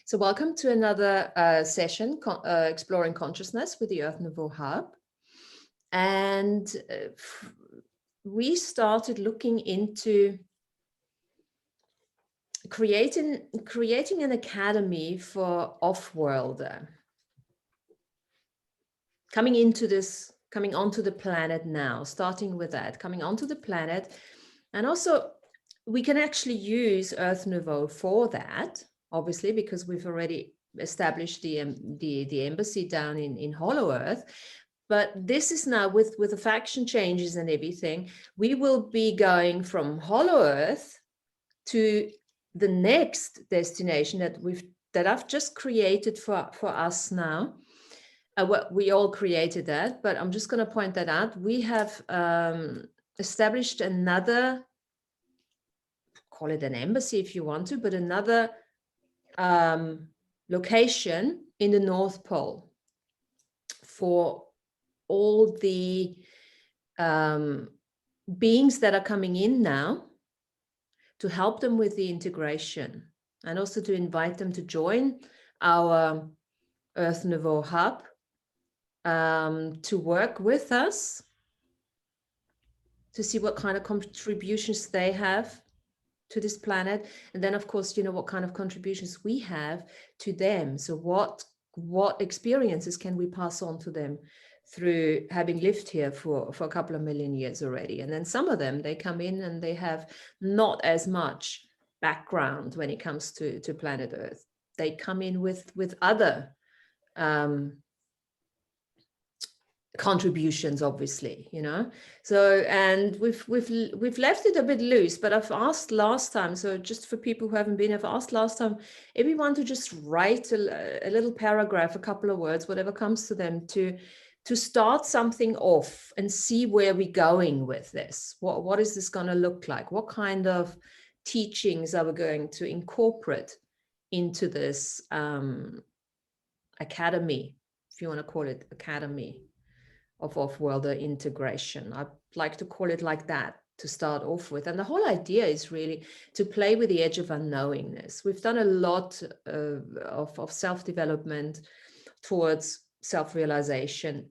So welcome to another session, Exploring Consciousness with the Earth Nouveau Hub. And we started looking into creating an academy for off-worlder. Coming onto the planet now, starting with that, coming onto the planet. And also we can actually use Earth Nouveau for that, obviously, because we've already established the embassy down in Hollow Earth. But this is now with the faction changes and everything, we will be going from Hollow Earth to the next destination that I've just created for us now. We all created that, but I'm just going to point that out. We have established another, call it an embassy if you want to, but another location in the North Pole for all the beings that are coming in now, to help them with the integration, and also to invite them to join our Earth Nouveau Hub, to work with us, to see what kind of contributions they have to this planet. And then, of course, you know, what kind of contributions we have to them. So what experiences can we pass on to them through having lived here for a couple of million years already? And then some of them, they come in and they have not as much background when it comes to planet Earth. They come in with other contributions, obviously, you know. So, and we've left it a bit loose, but I've asked last time, so just for people who haven't been, I've asked last time everyone to just write a little paragraph, a couple of words, whatever comes to them, to start something off and see where we're going with this. What is this going to look like? What kind of teachings are we going to incorporate into this academy, if you want to call it academy of off-worlder integration? I'd like to call it like that to start off with. And the whole idea is really to play with the edge of unknowingness. We've done a lot of self-development towards self-realization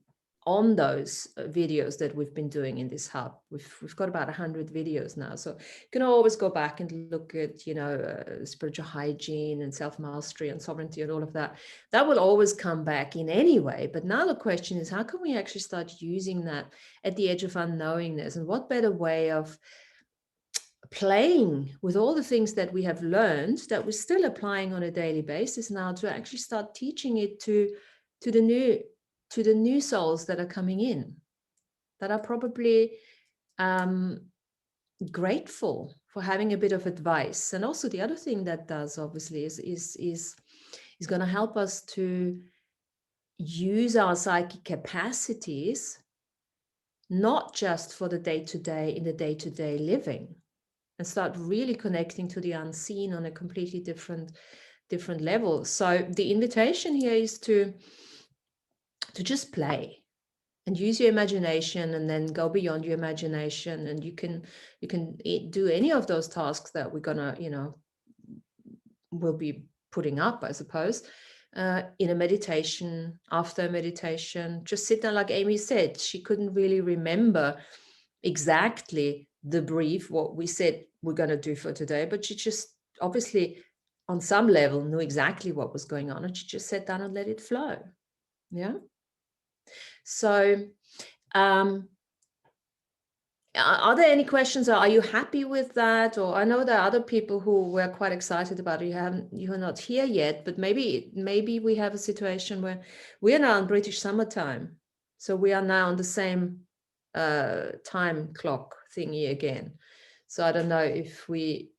on those videos that we've been doing in this hub. We've got about 100 videos now, so you can always go back and look at, you know, spiritual hygiene and self-mastery and sovereignty and all of that. That will always come back in any way. But now the question is, how can we actually start using that at the edge of unknowingness? And what better way of playing with all the things that we have learned, that we're still applying on a daily basis now, to actually start teaching it to the new souls that are coming in, that are probably grateful for having a bit of advice. And also the other thing that does, obviously, is going to help us to use our psychic capacities, not just for the day-to-day, in the day-to-day living, and start really connecting to the unseen on a completely different level. So the invitation here is to just play and use your imagination, and then go beyond your imagination. And you can do any of those tasks that we're gonna, you know, we'll be putting up, I suppose, in a meditation, after a meditation. Just sit down, like Amy said, she couldn't really remember exactly the brief, what we said we're going to do for today, but she just obviously on some level knew exactly what was going on, and she just sat down and let it flow. Yeah. So are there any questions? Are you happy with that? Or I know there are other people who were quite excited about it. You are not here yet, but maybe we have a situation where we are now in British summertime, so we are now on the same time clock thingy again. So I don't know if we,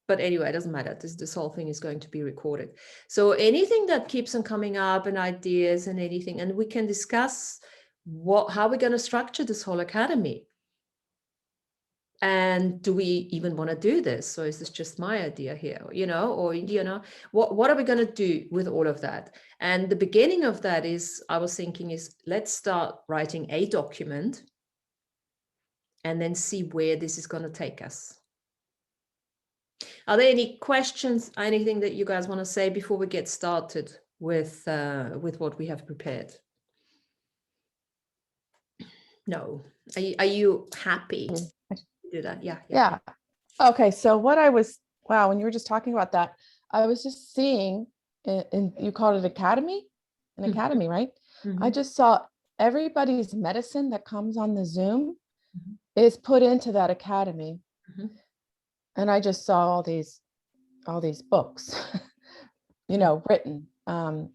but anyway, it doesn't matter. This whole thing is going to be recorded. So anything that keeps on coming up, and ideas and anything, and we can discuss how we're going to structure this whole academy. And do we even want to do this? Or is this just my idea here, you know, or, you know, what are we going to do with all of that? And the beginning of that is, I was thinking, is let's start writing a document and then see where this is going to take us. Are there any questions, anything that you guys want to say before we get started with what we have prepared? No. Are you happy to do that? Yeah. Okay, so wow, when you were just talking about that, I was just seeing, and you called it academy, right? I just saw everybody's medicine that comes on the Zoom is put into that academy. And I just saw all these books, written, and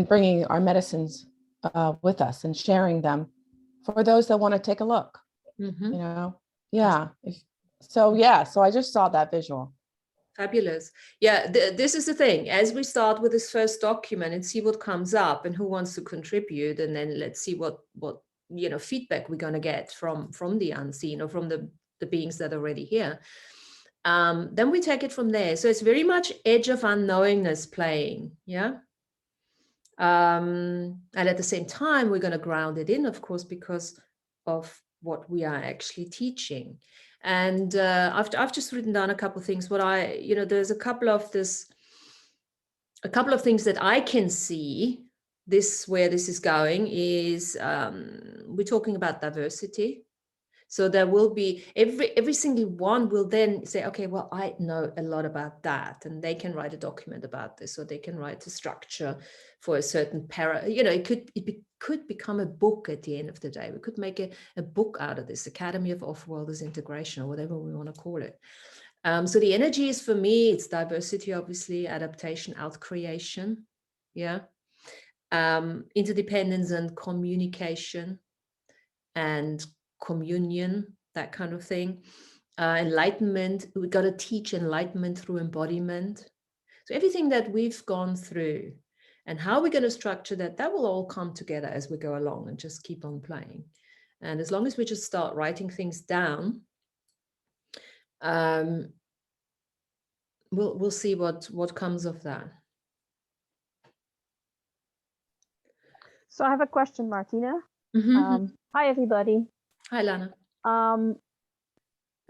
bringing our medicines with us and sharing them for those that want to take a look, Yeah. So I just saw that visual. Fabulous. Yeah, this is the thing. As we start with this first document and see what comes up and who wants to contribute, and then let's see what feedback we're going to get from the unseen or from the beings that are already here. Then we take it from there. So it's very much edge of unknowingness playing. Yeah. And at the same time, we're going to ground it in, of course, because of what we are actually teaching. And I've just written down a couple of things. There's a couple of things that I can see. Where this is going is we're talking about diversity. So there will be every single one will then say, okay, well, I know a lot about that, and they can write a document about this, or they can write a structure for a certain it could become a book at the end of the day. We could make a book out of this, Academy of Off-Worlders Integration, or whatever we want to call it. So the energy is, for me, it's diversity, obviously, adaptation, out-creation, interdependence and communication, and communion, that kind of thing. Enlightenment, we got to teach enlightenment through embodiment. So everything that we've gone through and how we're going to structure that will all come together as we go along and just keep on playing. And as long as we just start writing things down, we'll see what comes of that. So I have a question, Martina. Hi, everybody. Hi, Lana.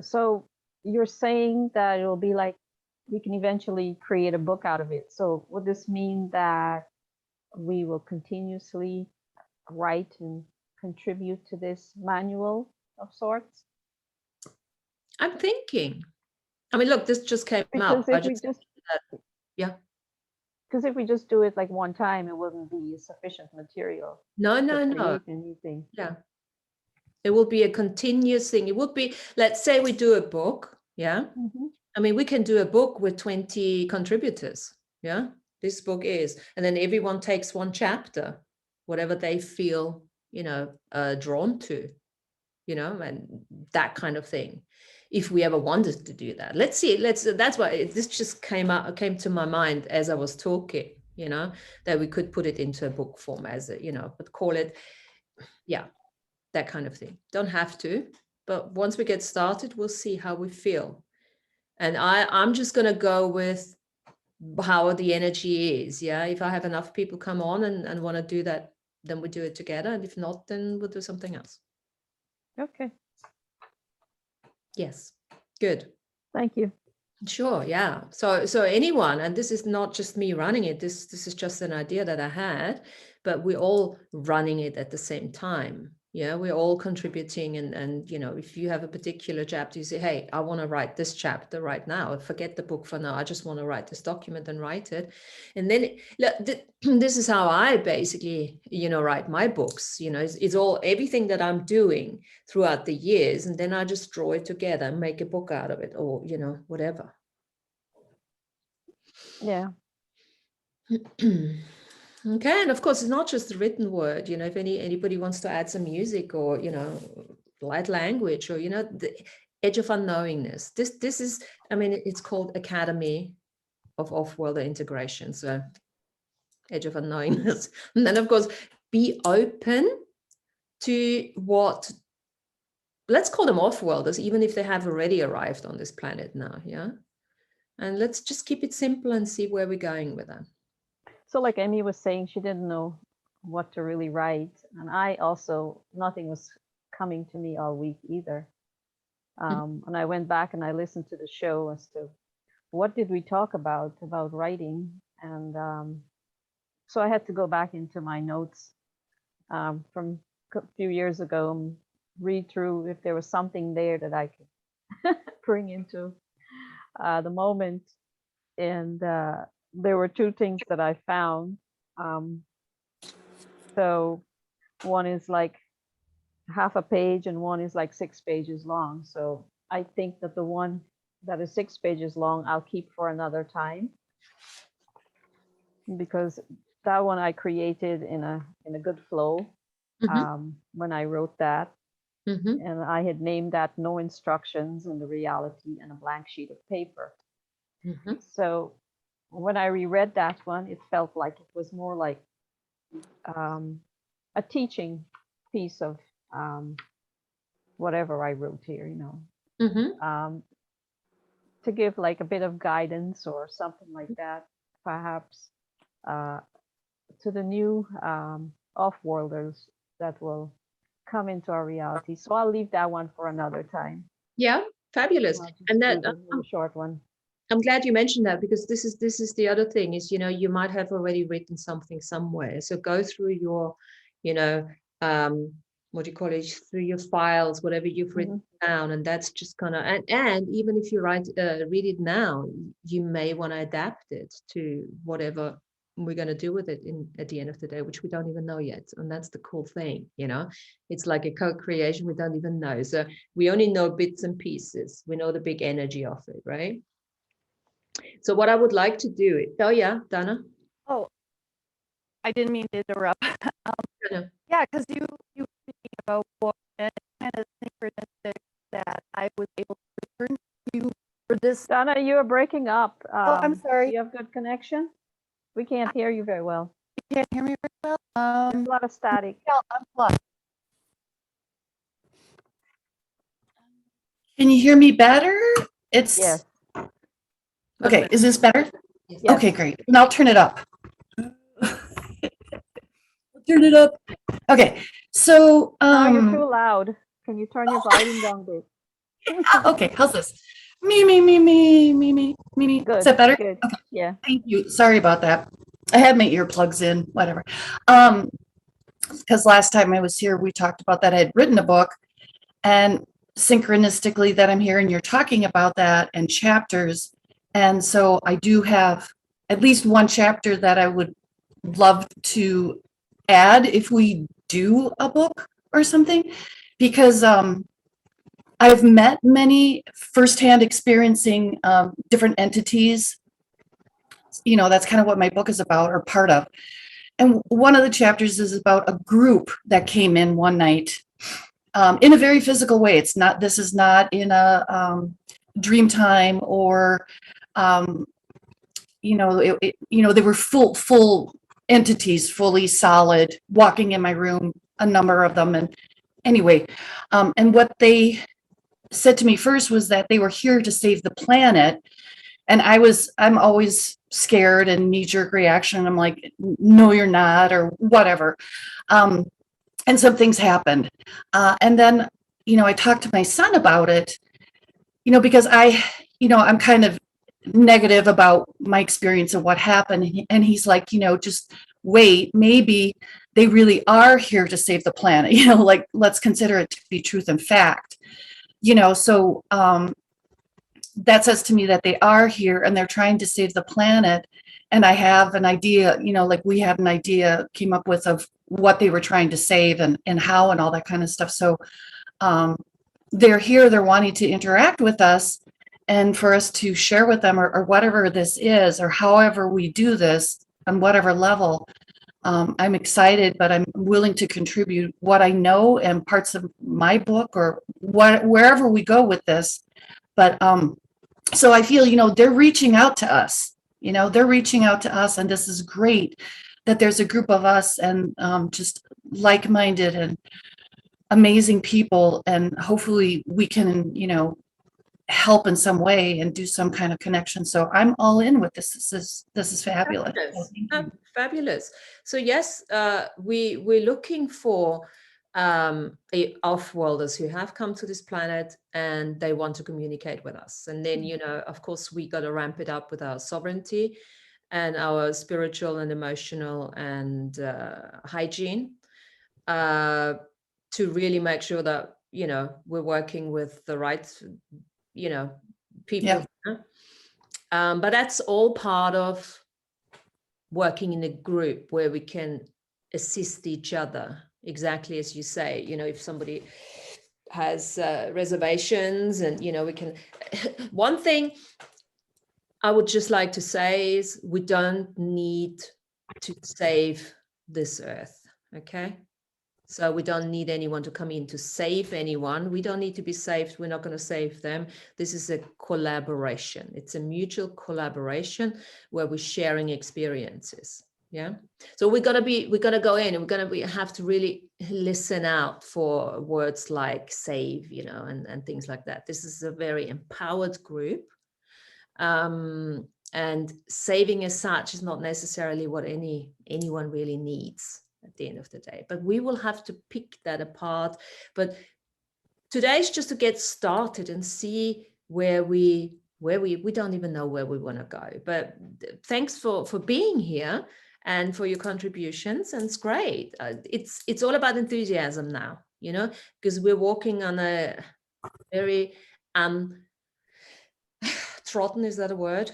So you're saying that it will be like we can eventually create a book out of it. So would this mean that we will continuously write and contribute to this manual of sorts? I'm thinking. I mean, look, this just came up. Because if we just do it like one time, it wouldn't be sufficient material. No. Anything. Yeah. It will be a continuous thing. It would be, let's say we do a book. Yeah. I mean, we can do a book with 20 contributors. Yeah. This book is, and then everyone takes one chapter, whatever they feel, drawn to, and that kind of thing. If we ever wanted to do that, let's see. That's why this just came to my mind as I was talking, that we could put it into a book form as but call it, that kind of thing. Don't have to, but once we get started, we'll see how we feel. And I'm just going to go with how the energy is. Yeah. If I have enough people come on and want to do that, then we do it together. And if not, then we'll do something else. Okay. Yes. Good. Thank you. Sure. Yeah. So anyone, and this is not just me running it. This is just an idea that I had, but we're all running it at the same time. Yeah, we're all contributing, and if you have a particular chapter, you say, hey, I want to write this chapter right now. Forget the book for now. I just want to write this document and write it. And then this is how I basically, write my books. It's all everything that I'm doing throughout the years, and then I just draw it together and make a book out of it, or whatever. Yeah. Okay, and of course, it's not just the written word. If anybody wants to add some music or light language or the edge of unknowingness. This is, I mean, it's called Academy of Off-World Integration. So, edge of unknowingness, and then of course, be open to what. Let's call them off-worlders, even if they have already arrived on this planet now. Yeah, and let's just keep it simple and see where we're going with that. So like Emmy was saying, she didn't know what to really write. And I also, nothing was coming to me all week either. And I went back and I listened to the show as to what did we talk about writing? And so I had to go back into my notes from a few years ago and read through if there was something there that I could bring into the moment. And there were two things that I found. So one is like half a page and one is like 6 pages long. So I think that the one that is 6 pages long, I'll keep for another time, because that one I created in a good flow when I wrote that. And I had named that No Instructions and the Reality and a Blank Sheet of Paper. So when I reread that one, it felt like it was more like a teaching piece of whatever I wrote here, you know, to give like a bit of guidance or something like that, perhaps to the new off-worlders that will come into our reality. So I'll leave that one for another time. Yeah, fabulous. And that a short one. I'm glad you mentioned that, because this is the other thing is, you know, you might have already written something somewhere. So go through your, you know, what do you call it, through your files, whatever you've written down, and that's just gonna, and even if you read it now, you may want to adapt it to whatever we're going to do with it at the end of the day, which we don't even know yet. And that's the cool thing, you know, it's like a co-creation. We don't even know. So we only know bits and pieces. We know the big energy of it, right? So what I would like to do, yeah, Dana. Oh, I didn't mean to interrupt. Yeah, because you were speaking about what and kind of synchronistic that I was able to return to you for this. Dana, you are breaking up. Oh, I'm sorry. Do you have good connection? We can't hear you very well. You can't hear me very well. There's a lot of static. Yeah, I'm lost. Can you hear me better? It's Yes. okay. Is this better? Yes. Okay, great. And I'll turn it up. Turn it up. Okay. So Now you're too loud. Can you turn your volume down a bit? Okay, how's this? Me. Good. Is that better? Good. Okay. Yeah. Thank you. Sorry about that. I had my earplugs in, whatever. Because last time I was here, we talked about that I had written a book, and synchronistically that I'm here and you're talking about that and chapters. And so I do have at least one chapter that I would love to add if we do a book or something, because I've met many firsthand experiencing different entities. You know, that's kind of what my book is about, or part of. And one of the chapters is about a group that came in one night in a very physical way. This is not in a dream time or, you know, they were full entities, fully solid, walking in my room, a number of them. And anyway, and what they said to me first was that they were here to save the planet. And I'm always scared and knee-jerk reaction. I'm like, no, you're not, or whatever. And some things happened. And then, you know, I talked to my son about it, you know, because I'm kind of negative about my experience of what happened. And he's like, you know, just wait, maybe they really are here to save the planet. You know, like, let's consider it to be truth and fact. You know, so that says to me that they are here and they're trying to save the planet. And I have an idea, you know, like we had an idea, came up with, of what they were trying to save and how and all that kind of stuff. So they're here, they're wanting to interact with us and for us to share with them or whatever this is, or however we do this on whatever level. I'm excited, but I'm willing to contribute what I know and parts of my book or wherever we go with this. But so I feel, you know, they're reaching out to us, you know, they're reaching out to us. And this is great that there's a group of us and just like-minded and amazing people. And hopefully we can, you know, help in some way and do some kind of connection. So I'm all in with this. This is fabulous. Fabulous. So yes, we're looking for off-worlders who have come to this planet and they want to communicate with us. And then, you know, of course, we got to ramp it up with our sovereignty and our spiritual and emotional and hygiene to really make sure that, you know, we're working with the right, you know, people. Yeah. But that's all part of working in a group where we can assist each other. Exactly as you say, you know, if somebody has reservations and, you know, we can, one thing I would just like to say is we don't need to save this earth, okay? So we don't need anyone to come in to save anyone. We don't need to be saved. We're not going to save them. This is a collaboration. It's a mutual collaboration where we're sharing experiences. Yeah. So we're going to go in and we have to really listen out for words like save, you know, and things like that. This is a very empowered group. And saving as such is not necessarily what anyone really needs at the end of the day, but we will have to pick that apart. But today is just to get started and see where we don't even know where we want to go. But thanks for being here and for your contributions, and it's great. It's all about enthusiasm now, you know, because we're walking on a very trodden, is that a word?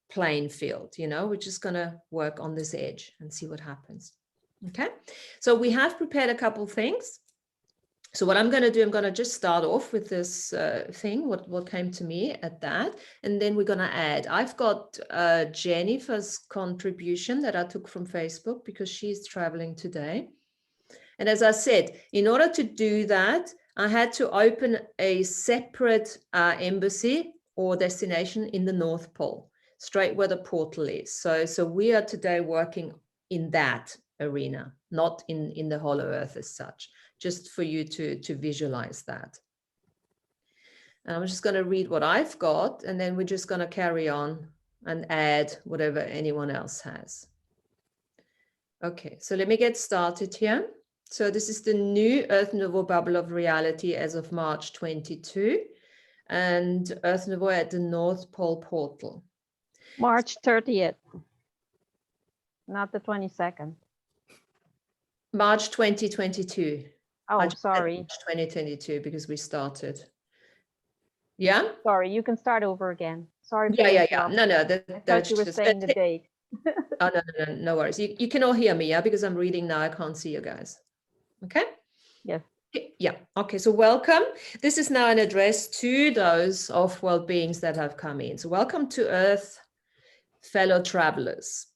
Playing field, you know, we're just going to work on this edge and see what happens. Okay, so we have prepared a couple things. So what I'm going to do, I'm going to just start off with this thing, what came to me at that, and then we're going to add. I've got Jennifer's contribution that I took from Facebook because she's traveling today. And as I said, in order to do that, I had to open a separate embassy or destination in the North Pole, straight where the portal is. So we are today working in that arena, not in the Hollow Earth as such, just for you to visualize that. And I'm just going to read what I've got, and then we're just going to carry on and add whatever anyone else has. Okay, so let me get started here. So this is the new Earth Nouveau bubble of reality as of March 22, and Earth Nouveau at the North Pole portal. March 30th, not the 22nd. March 2022. Oh, sorry. March 2022, because we started. Yeah? Sorry, you can start over again. Sorry. Yeah. No, I thought you were saying the date. Oh, no worries. You can all hear me, yeah? Because I'm reading now, I can't see you guys. Okay? Yes. Yeah. Okay, so welcome. This is now an address to those off-world beings that have come in. So welcome to Earth, fellow travelers.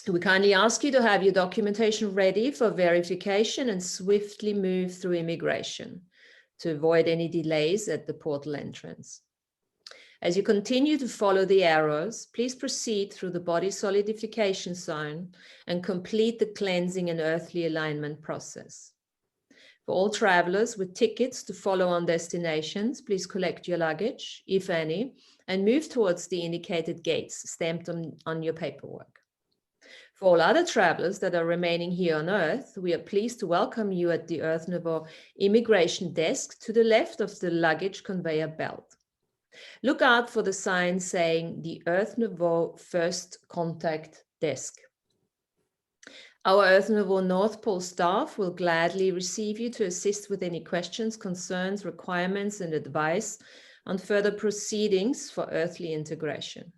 We kindly ask you to have your documentation ready for verification and swiftly move through immigration to avoid any delays at the portal entrance. As you continue to follow the arrows, please proceed through the body solidification zone and complete the cleansing and earthly alignment process. For all travelers with tickets to follow on destinations, please collect your luggage, if any, and move towards the indicated gates stamped on your paperwork. For all other travelers that are remaining here on Earth, we are pleased to welcome you at the Earth Nouveau immigration desk to the left of the luggage conveyor belt. Look out for the sign saying the Earth Nouveau First Contact Desk. Our Earth Nouveau North Pole staff will gladly receive you to assist with any questions, concerns, requirements, and advice on further proceedings for earthly integration.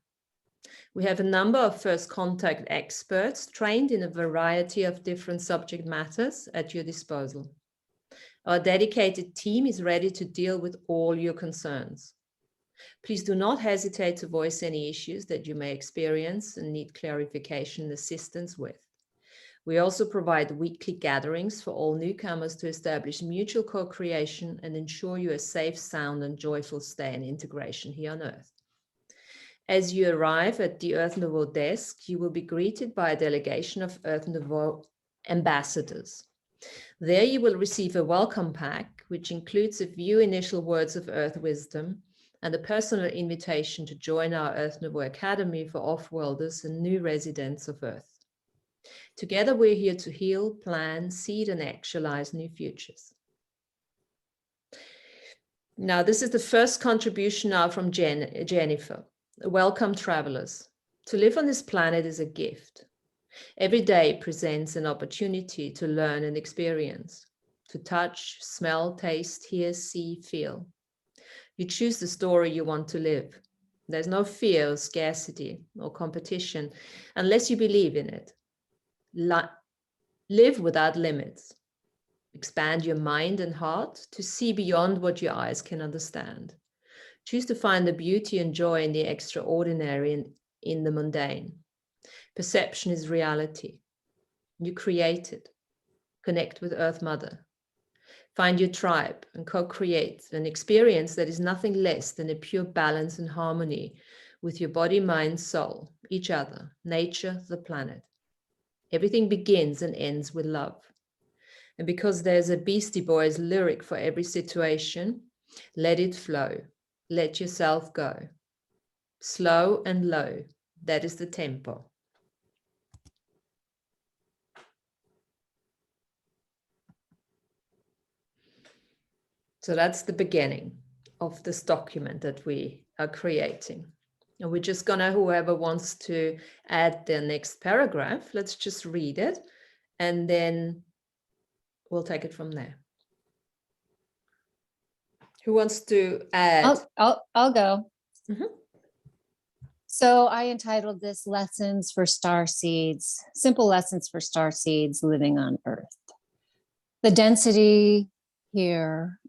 We have a number of first contact experts trained in a variety of different subject matters at your disposal. Our dedicated team is ready to deal with all your concerns. Please do not hesitate to voice any issues that you may experience and need clarification and assistance with. We also provide weekly gatherings for all newcomers to establish mutual co-creation and ensure you a safe, sound, and joyful stay and integration here on Earth. As you arrive at the Earth Nouveau desk, you will be greeted by a delegation of Earth Nouveau ambassadors. There you will receive a welcome pack, which includes a few initial words of Earth wisdom and a personal invitation to join our Earth Nouveau Academy for off-worlders and new residents of Earth. Together, we're here to heal, plan, seed, and actualize new futures. Now, this is the first contribution now from Jennifer. Welcome, travelers. To live on this planet is a gift. Every day presents an opportunity to learn and experience, to touch, smell, taste, hear, see, feel. You choose the story you want to live. There's no fear of scarcity or competition unless you believe in it. Live without limits. Expand your mind and heart to see beyond what your eyes can understand. Choose to find the beauty and joy in the extraordinary and in the mundane. Perception is reality. You create it. Connect with Earth Mother. Find your tribe and co-create an experience that is nothing less than a pure balance and harmony with your body, mind, soul, each other, nature, the planet. Everything begins and ends with love. And because there's a Beastie Boys lyric for every situation, let it flow. Let yourself go. Slow and low. That is the tempo. So that's the beginning of this document that we are creating. And we're just gonna, whoever wants to add the next paragraph, let's just read it and then we'll take it from there. Who wants to add? I'll go. Mhm. So I entitled this Lessons for Starseeds, Simple Lessons for Starseeds Living on Earth. The density here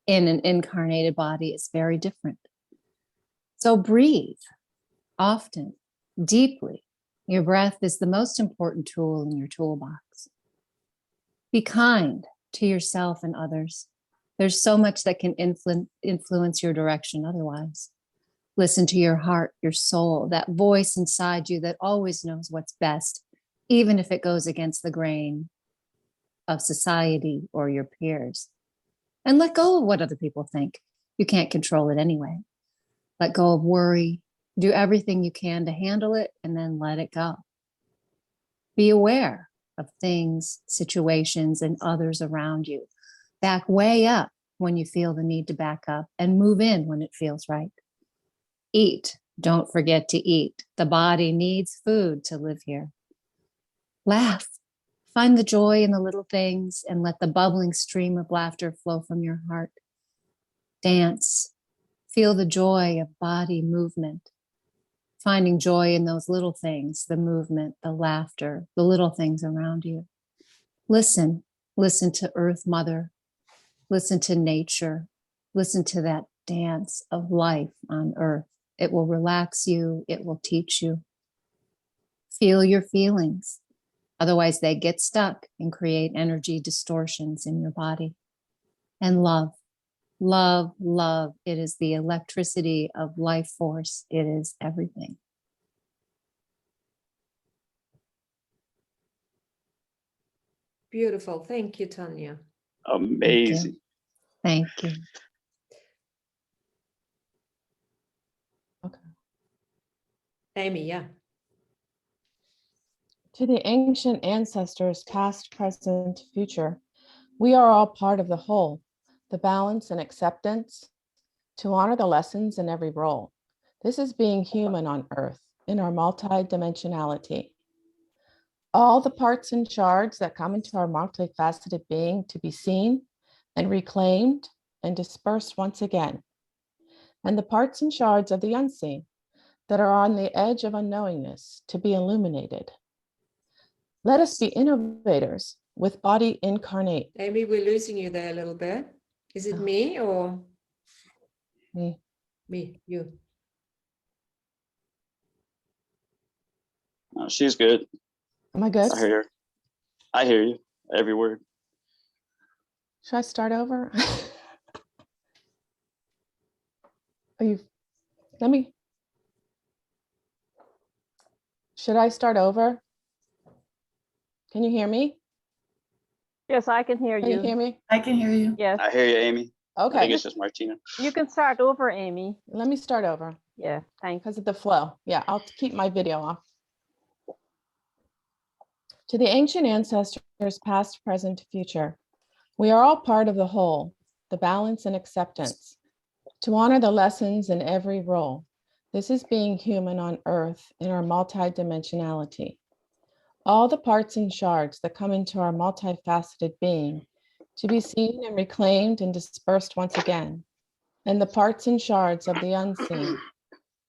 in an incarnated body is very different. So breathe often, deeply. Your breath is the most important tool in your toolbox. Be kind to yourself and others. There's so much that can influence your direction otherwise. Listen to your heart, your soul, that voice inside you that always knows what's best, even if it goes against the grain of society or your peers. And let go of what other people think. You can't control it anyway. Let go of worry. Do everything you can to handle it and then let it go. Be aware of things, situations, and others around you. Back way up when you feel the need to back up and move in when it feels right. Eat. Don't forget to eat. The body needs food to live here. Laugh. Find the joy in the little things and let the bubbling stream of laughter flow from your heart. Dance. Feel the joy of body movement. Finding joy in those little things, the movement, the laughter, the little things around you. Listen. Listen to Earth Mother. Listen to nature. Listen to that dance of life on Earth. It will relax you. It will teach you. Feel your feelings. Otherwise, they get stuck and create energy distortions in your body. And love, love, love. It is the electricity of life force. It is everything. Beautiful. Thank you, Tanya. Amazing. Thank you. Okay. Amy, yeah. To the ancient ancestors, past, present, future, we are all part of the whole, the balance and acceptance, to honor the lessons in every role. This is being human on Earth in our multidimensionality. All the parts and shards that come into our multifaceted being to be seen and reclaimed and dispersed once again. And the parts and shards of the unseen that are on the edge of unknowingness to be illuminated. Let us be innovators with body incarnate. Amy, we're losing you there a little bit. Is it me or? Me. Me, you. No, she's good. Am I good? I hear her. I hear you. Every word. Should I start over? Should I start over? Can you hear me? Yes, I can hear Can you you. hear me? I can hear you. Yes, I hear you, Amy. I think Okay, it's just Martina. you can start over, Amy. let me start over Yeah, thanks. because of the flow. Yeah, I'll keep my video off. To the ancient ancestors, past, present, future, we are all part of the whole, the balance and acceptance. To honor the lessons in every role, this is being human on earth in our multidimensionality. All the parts and shards that come into our multifaceted being to be seen and reclaimed and dispersed once again, and the parts and shards of the unseen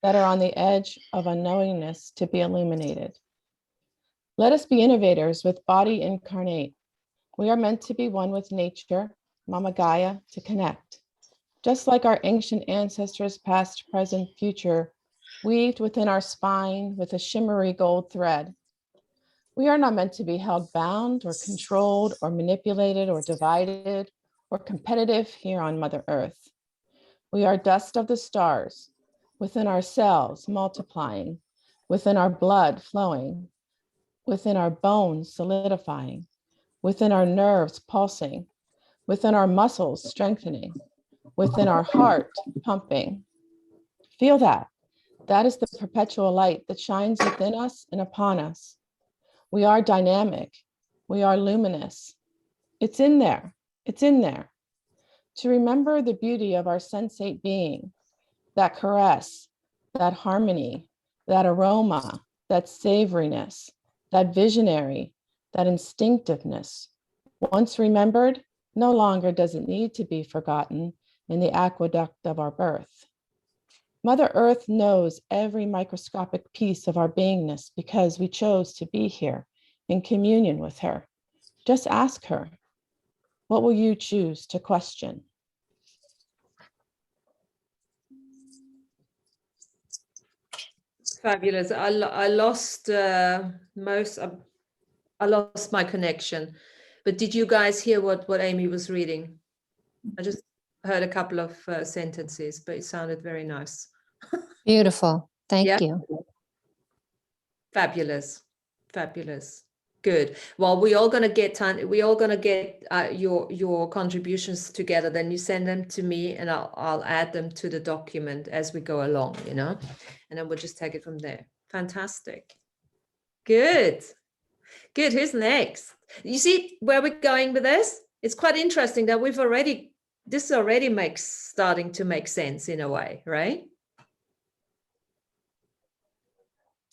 that are on the edge of unknowingness to be illuminated. Let us be innovators with body incarnate. We are meant to be one with nature, Mama Gaia, to connect. Just like our ancient ancestors, past, present, future, weaved within our spine with a shimmery gold thread. We are not meant to be held bound or controlled or manipulated or divided or competitive here on Mother Earth. We are dust of the stars, within our cells multiplying, within our blood flowing, within our bones solidifying, within our nerves pulsing, within our muscles strengthening, within our heart pumping. Feel that. That is the perpetual light that shines within us and upon us. We are dynamic. We are luminous. It's in there. It's in there. To remember the beauty of our sensate being, that caress, that harmony, that aroma, that savoriness, that visionary, that instinctiveness. Once remembered, no longer does it need to be forgotten in the aqueduct of our birth. Mother Earth knows every microscopic piece of our beingness because we chose to be here in communion with her. Just ask her, what will you choose to question? Fabulous. I lost I lost my connection, but did you guys hear what Amy was reading? I just heard a couple of sentences, but it sounded very nice. Beautiful. Thank Yeah. you. Fabulous. Fabulous. Good. Well, we all gonna get time. We all gonna get your contributions together. Then you send them to me, and I'll add them to the document as we go along. You know, and then we'll just take it from there. Fantastic. Good. Good. Who's next? You see where we're going with this? It's quite interesting that this already starting to make sense in a way, right?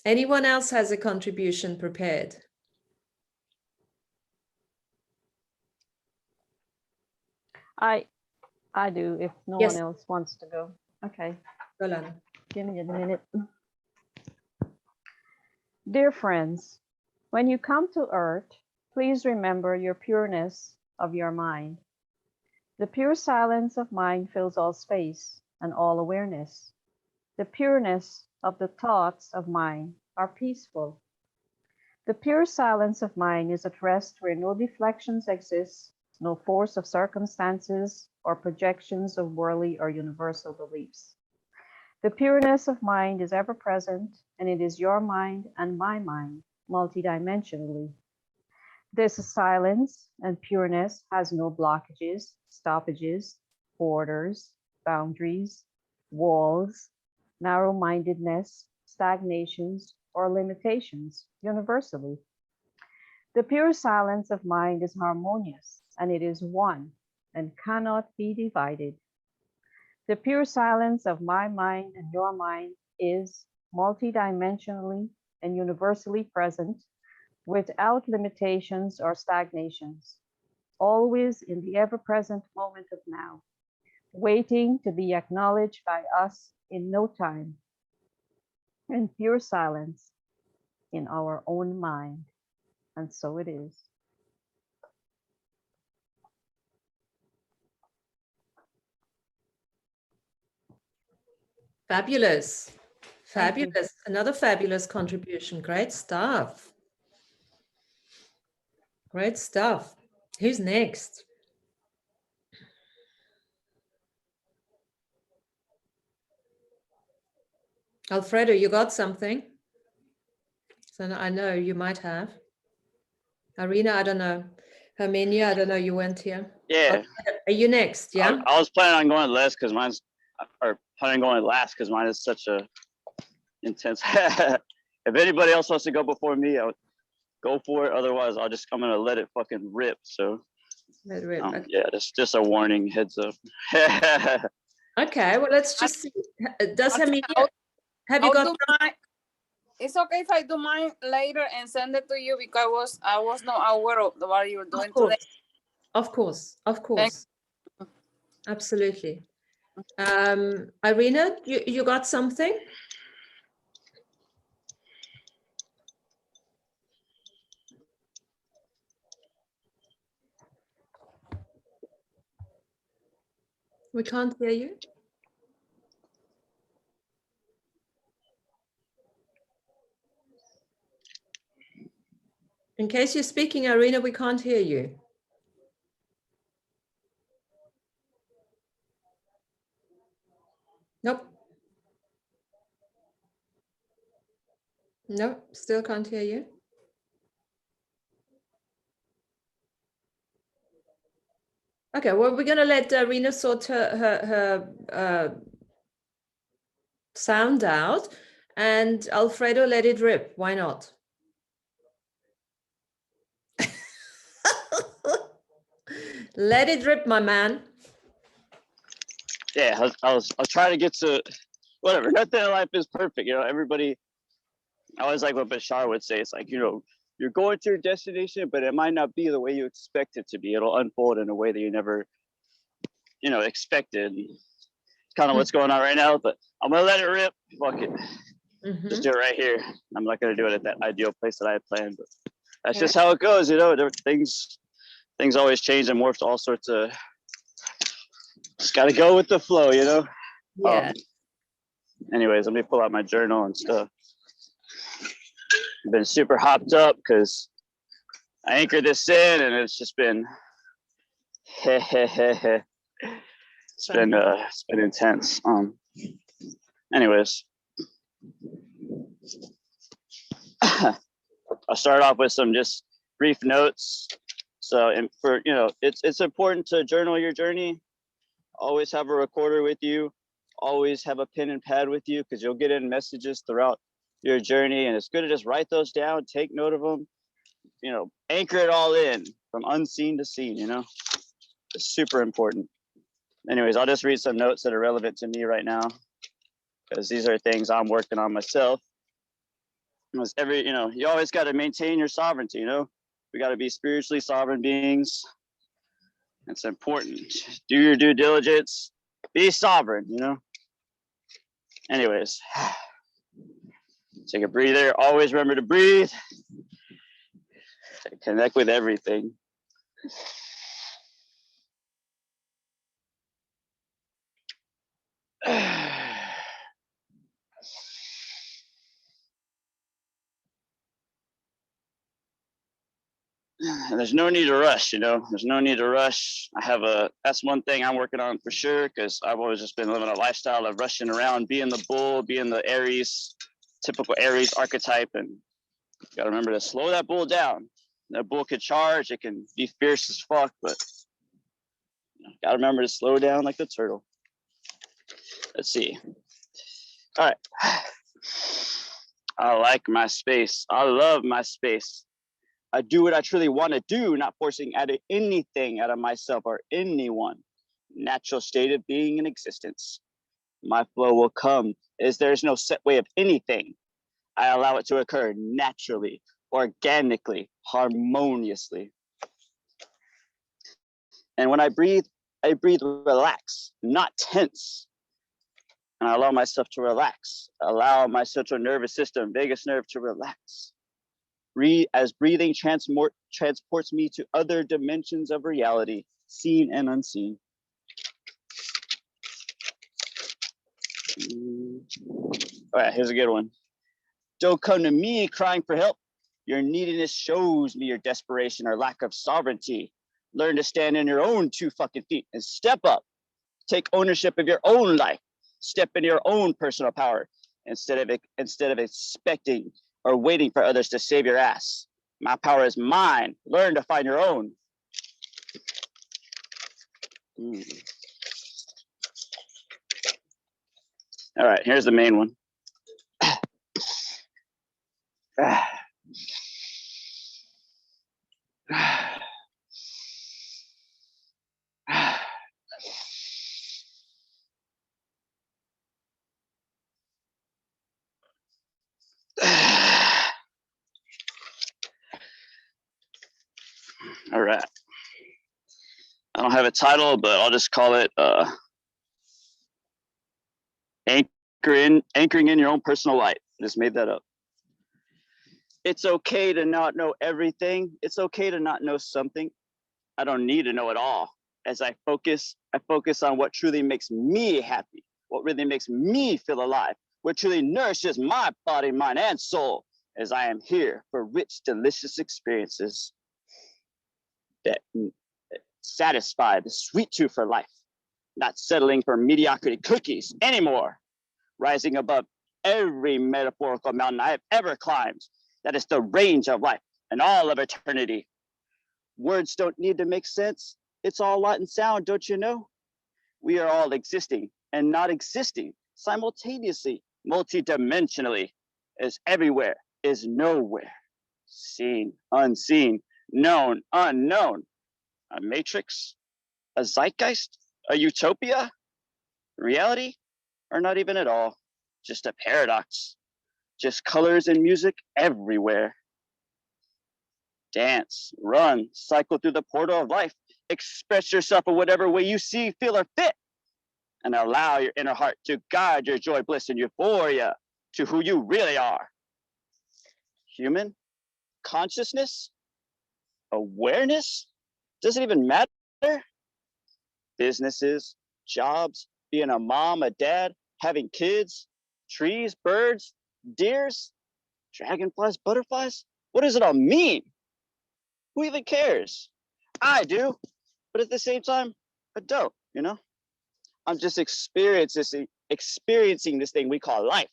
Anyone else has a contribution prepared? I do, if no Yes. one else wants to go. Okay, Go, Lana. give me a minute. Dear friends, when you come to Earth, please remember your pureness of your mind. The pure silence of mind fills all space and all awareness. The pureness of the thoughts of mind are peaceful. The pure silence of mind is at rest where no deflections exist, no force of circumstances or projections of worldly or universal beliefs. The pureness of mind is ever present, and it is your mind and my mind, multidimensionally. This silence and pureness has no blockages, stoppages, borders, boundaries, walls, narrow-mindedness, stagnations, or limitations universally. The pure silence of mind is harmonious, and it is one and cannot be divided. The pure silence of my mind and your mind is multidimensionally and universally present, without limitations or stagnations, always in the ever-present moment of now, waiting to be acknowledged by us in no time, in pure silence in our own mind. And so it is. Fabulous. Thank you. Fabulous. Another fabulous contribution. Great stuff. Great stuff. Who's next? Alfredo, you got something? So I know you might have. Arena, I don't know. Herminia, I don't know. You went here. Yeah. Are you next? Yeah. I was planning on going last because mine's, or planning on going last because mine is such a intense. If anybody else wants to go before me, go for it. Otherwise, I'm gonna let it fucking rip. So, Okay. yeah, that's just a warning, heads up. Okay, well, let's just see. Does Hamid, have you I'll got do mine. It's okay if I do mine later and send it to you because I was not aware of what you were doing today. Of course. Thank Absolutely. Irina, you got something? We can't hear you. In case you're speaking, Irina, we can't hear you. Nope. No, still can't hear you. Okay, well, we're going to let Irina sort her sound out, and Alfredo, let it rip. Why not? Let it rip, my man. Yeah, I'll try to get to whatever. Nothing in life is perfect. You know, everybody, I always like what Bashar would say. It's like, you know, you're going to your destination, but it might not be the way you expect it to be. It'll unfold in a way that you never, you know, expected. It's kind of what's going on right now, but I'm going to let it rip. Fuck it. Just do it right here. I'm not going to do it at that ideal place that I had planned, but that's just how it goes. You know, things always change and morph to all sorts of, just got to go with the flow, you know? Yeah. Anyways, let me pull out my journal and stuff. I've been super hopped up because I anchored this in and it's just been it's been intense. Anyways. I'll start off with some just brief notes. So, and for, you know, it's important to journal your journey. Always have a recorder with you. Always have a pen and pad with you because you'll get in messages throughout your journey, and it's good to just write those down, take note of them, you know, anchor it all in from unseen to seen, you know. It's super important. Anyways, I'll just read some notes that are relevant to me right now because these are things I'm working on myself. You know, you always got to maintain your sovereignty, you know. We got to be spiritually sovereign beings. It's important. Do your due diligence. Be sovereign, you know. Anyways, take a breather. Always remember to breathe. Connect with everything. There's no need to rush, you know. There's no need to rush. That's one thing I'm working on for sure, because I've always just been living a lifestyle of rushing around, being the bull, being the Aries, typical Aries archetype, and you gotta remember to slow that bull down. That bull could charge, it can be fierce as fuck, but you know, gotta remember to slow down like the turtle. Let's see. All right. I like my space. I love my space. I do what I truly want to do, not forcing anything out of myself or anyone. Natural state of being in existence. My flow will come as there's no set way of anything. I allow it to occur naturally, organically, harmoniously. And when I breathe relax, not tense. And I allow myself to relax. Allow my central nervous system, vagus nerve, to relax. As breathing transports me to other dimensions of reality, seen and unseen. All right, here's a good one. Don't come to me crying for help. Your neediness shows me your desperation or lack of sovereignty. Learn to stand on your own 2 fucking feet and step up. Take ownership of your own life. Step into your own personal power instead of expecting or waiting for others to save your ass. My power is mine. Learn to find your own. All right, here's the main one. right. I don't have a title, but I'll just call it anchoring in your own personal light. Just made that up. It's okay to not know everything. It's okay to not know something. I don't need to know it all. As I focus on what truly makes me happy, what really makes me feel alive, what truly nourishes my body, mind, and soul, as I am here for rich, delicious experiences that satisfy the sweet tooth for life, not settling for mediocrity cookies anymore, rising above every metaphorical mountain I have ever climbed. That is the range of life and all of eternity. Words don't need to make sense. It's all light and sound, don't you know? We are all existing and not existing simultaneously, multidimensionally, as everywhere is nowhere, seen, unseen, known, unknown, a matrix, a zeitgeist, a utopia, reality, or not even at all, just a paradox, just colors and music everywhere. Dance, run, cycle through the portal of life, express yourself in whatever way you see, feel, or fit, and allow your inner heart to guide your joy, bliss, and euphoria to who you really are. Human, consciousness, awareness, doesn't even matter. Businesses, jobs, being a mom, a dad, having kids, trees, birds, deers, dragonflies, butterflies. What does it all mean? Who even cares? I do, but at the same time, I don't, you know? I'm just experiencing this thing we call life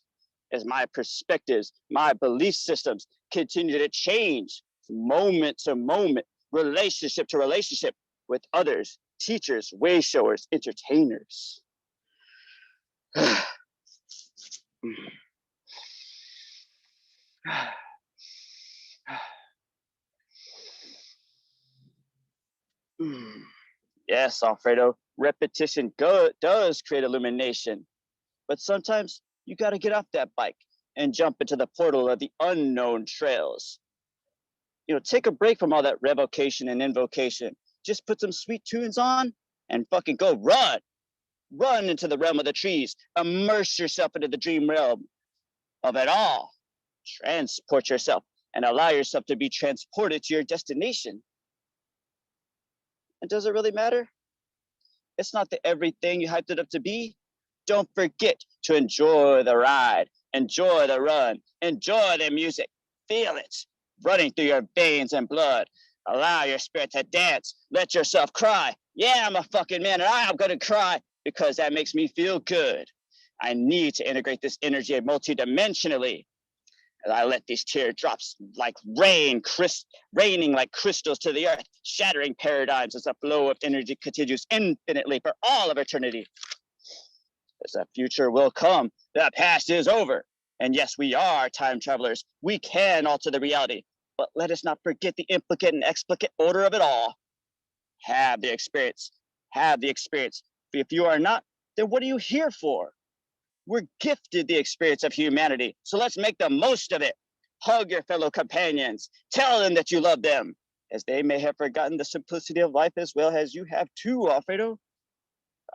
as my perspectives, my belief systems continue to change moment to moment, relationship to relationship with others, teachers, way showers, entertainers. Yes, Alfredo, repetition does create illumination, but sometimes you got to get off that bike and jump into the portal of the unknown trails. You know, take a break from all that revocation and invocation. Just put some sweet tunes on and fucking go run. Run into the realm of the trees. Immerse yourself into the dream realm of it all. Transport yourself and allow yourself to be transported to your destination. And does it really matter? It's not the everything you hyped it up to be. Don't forget to enjoy the ride, enjoy the run, enjoy the music, feel it running through your veins and blood. Allow your spirit to dance, let yourself cry. Yeah, I'm a fucking man and I'm gonna cry because that makes me feel good. I need to integrate this energy multidimensionally. As I let these teardrops like raining like crystals to the earth, shattering paradigms as the flow of energy continues infinitely for all of eternity. As the future will come, the past is over. And yes, we are time travelers. We can alter the reality, but let us not forget the implicate and explicit order of it all. Have the experience, have the experience. If you are not, then what are you here for? We're gifted the experience of humanity, so let's make the most of it. Hug your fellow companions. Tell them that you love them, as they may have forgotten the simplicity of life as well as you have too, Alfredo.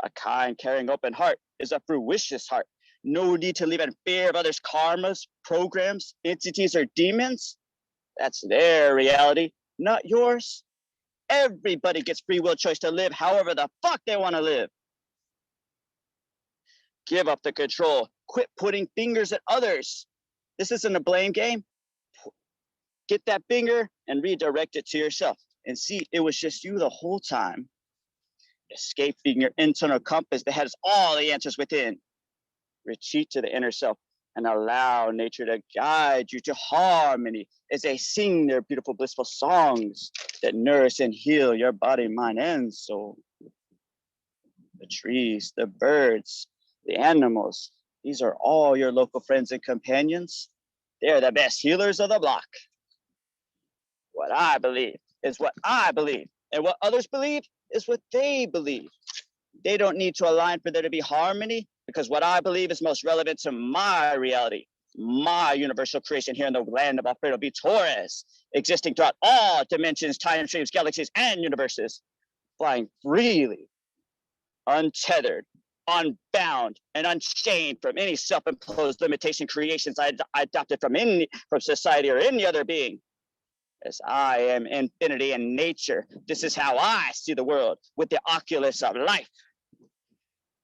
A kind, caring, open heart is a fruitious heart. No need to live in fear of others' karmas, programs, entities, or demons. That's their reality, not yours. Everybody gets free will choice to live however the fuck they want to live. Give up the control. Quit pointing fingers at others. This isn't a blame game. Get that finger and redirect it to yourself and see it was just you the whole time. Escaping your internal compass that has all the answers within. Retreat to the inner self and allow nature to guide you to harmony as they sing their beautiful, blissful songs that nourish and heal your body, mind, and soul. The trees, the birds, the animals, these are all your local friends and companions. They're the best healers of the block. What I believe is what I believe, and what others believe is what they believe. They don't need to align for there to be harmony, because what I believe is most relevant to my reality, my universal creation here in the land of Alfredo B. Torres, existing throughout all dimensions, time streams, galaxies, and universes, flying freely, untethered, unbound, and unchained from any self-imposed limitation creations I adopted from society or any other being. As I am infinity in nature, this is how I see the world, with the oculus of life.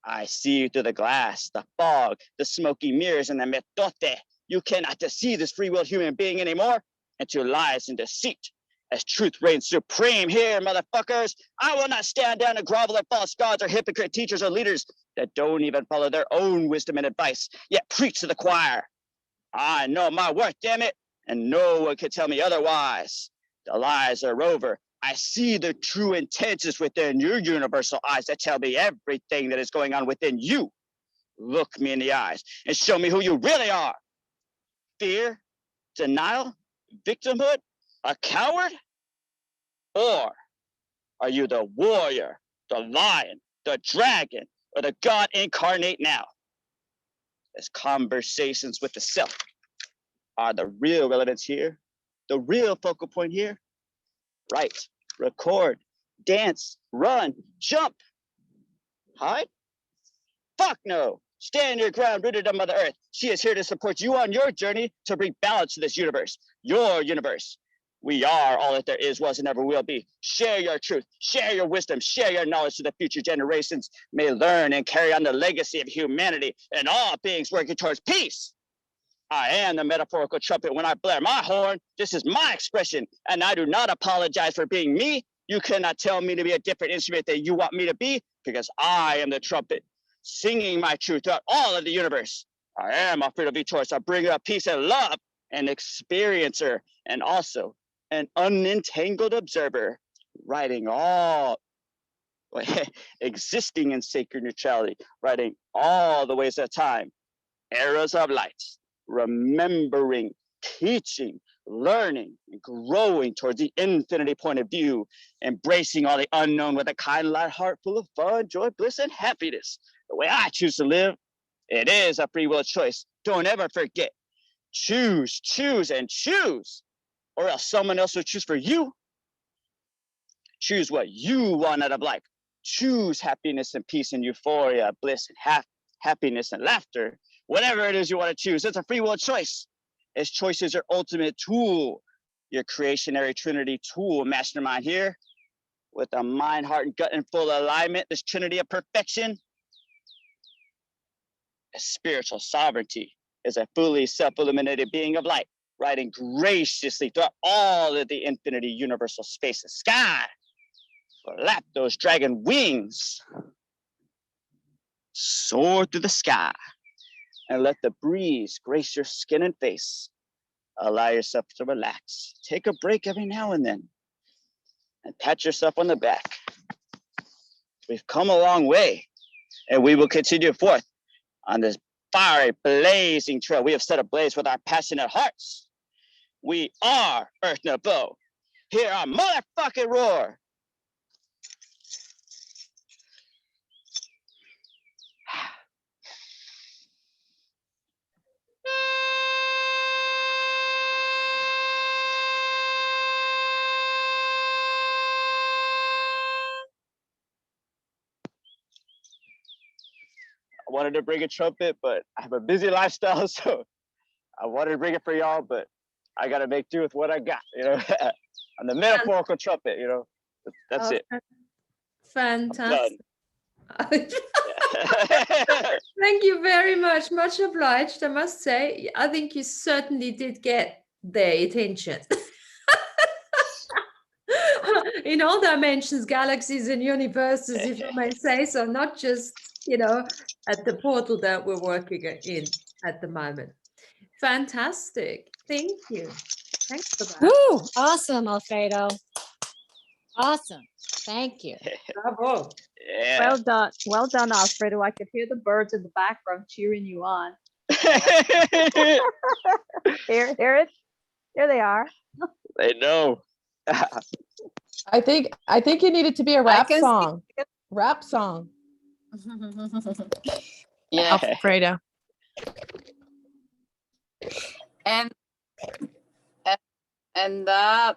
I see you through the glass, the fog, the smoky mirrors, and the metote. You cannot deceive this free-willed human being anymore into lies and deceit. As truth reigns supreme here, motherfuckers, I will not stand down and grovel at false gods or hypocrite teachers or leaders that don't even follow their own wisdom and advice, yet preach to the choir. I know my worth, damn it, and no one can tell me otherwise. The lies are over. I see the true intentions within your universal eyes that tell me everything that is going on within you. Look me in the eyes and show me who you really are. Fear, denial, victimhood, a coward? Or are you the warrior, the lion, the dragon, or the God incarnate now? As conversations with the self are the real relevance here, the real focal point here. Write, record, dance, run, jump, hide? Fuck no. Stand your ground, rooted on Mother Earth. She is here to support you on your journey to bring balance to this universe, your universe. We are all that there is, was, and ever will be. Share your truth, share your wisdom, share your knowledge so that future generations may learn and carry on the legacy of humanity and all beings working towards peace. I am the metaphorical trumpet when I blare my horn. This is my expression, and I do not apologize for being me. You cannot tell me to be a different instrument that you want me to be, because I am the trumpet, singing my truth throughout all of the universe. I am Alfredo V. Torres, a bringer of peace and love, an experiencer, and also an unentangled observer, writing all, existing in sacred neutrality, writing all the ways of time, eras of light, remembering, teaching, learning, and growing towards the infinity point of view, embracing all the unknown with a kind, light heart full of fun, joy, bliss, and happiness. The way I choose to live, it is a free will choice. Don't ever forget. Choose, choose, and choose, or else someone else will choose for you. Choose what you want out of life. Choose happiness and peace and euphoria, bliss and happiness and laughter. Whatever it is you want to choose, it's a free will choice. As choice is your ultimate tool, your creationary trinity tool, mastermind here, with a mind, heart, and gut in full alignment, this trinity of perfection. A spiritual sovereignty is a fully self-illuminated being of light, riding graciously through all of the infinity universal space and sky. Flap those dragon wings, soar through the sky, and let the breeze grace your skin and face. Allow yourself to relax. Take a break every now and then, and pat yourself on the back. We've come a long way, and we will continue forth on this fiery, blazing trail we have set ablaze with our passionate hearts. We are Earth Nouveau. Hear our motherfucking roar. I wanted to bring a trumpet, but I have a busy lifestyle, so I wanted to bring it for y'all, but I got to make do with what I got, you know. I'm the metaphorical trumpet, you know. That's it. Fantastic. Thank you very much. Much obliged, I must say. I think you certainly did get their attention. In all dimensions, galaxies, and universes, if I may say so, not just, you know, at the portal that we're working in at the moment. Fantastic. Thank you. Thanks for that. Woo! Awesome, Alfredo. Awesome. Thank you. Bravo. Yeah. Well done, Alfredo. I could hear the birds in the background cheering you on. Hear it? There they are. They know. I think it needed to be a rap can see song. Rap song. Yeah. Alfredo. And and that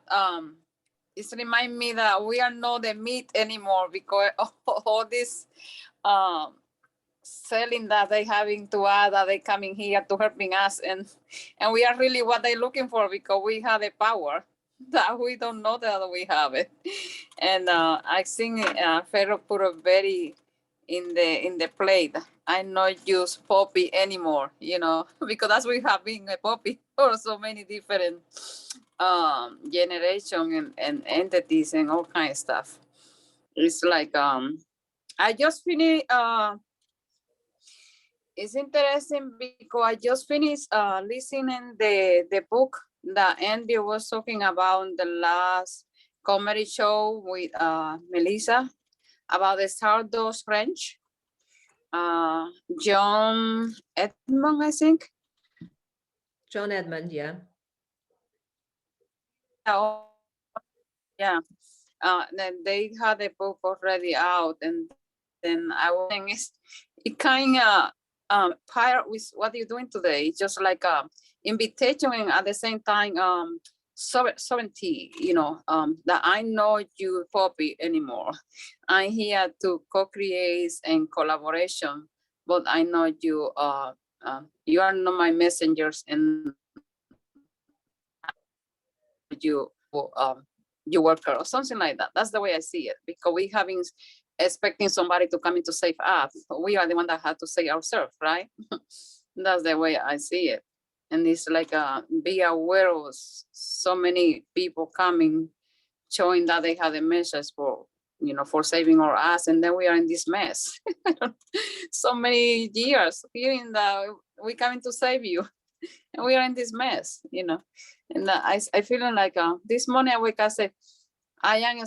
it's remind me that we are not the meat anymore, because all this selling that they having to add, that they coming here to helping us, and we are really what they looking for, because we have the power that we don't know that we have it. And I think Pharaoh put a very in the plate. I not use poppy anymore, because that's we have been a poppy for so many different generation and entities and all kind of stuff. It's like I just finished it's interesting because I just finished listening the book that Andy was talking about in the last comedy show with Melissa about the Stardust Ranch. John Edmund, I think. John Edmund, yeah. Yeah. Then they had the book already out, and then I was saying it kind of part with what you're doing today. It's just like a invitation, and at the same time sovereignty, that I know you Poppy anymore. I'm here to co-create and collaboration, but I know you you are not my messengers, and you worker or something like that. That's the way I see it, because we having expecting somebody to come in to save us. We are the one that had to save ourselves, right? That's the way I see it. And it's like be aware of so many people coming, showing that they have a message for for saving our ass, and then we are in this mess. So many years hearing that we coming to save you, and we are in this mess, And I feeling like this morning I wake up, I say, I am a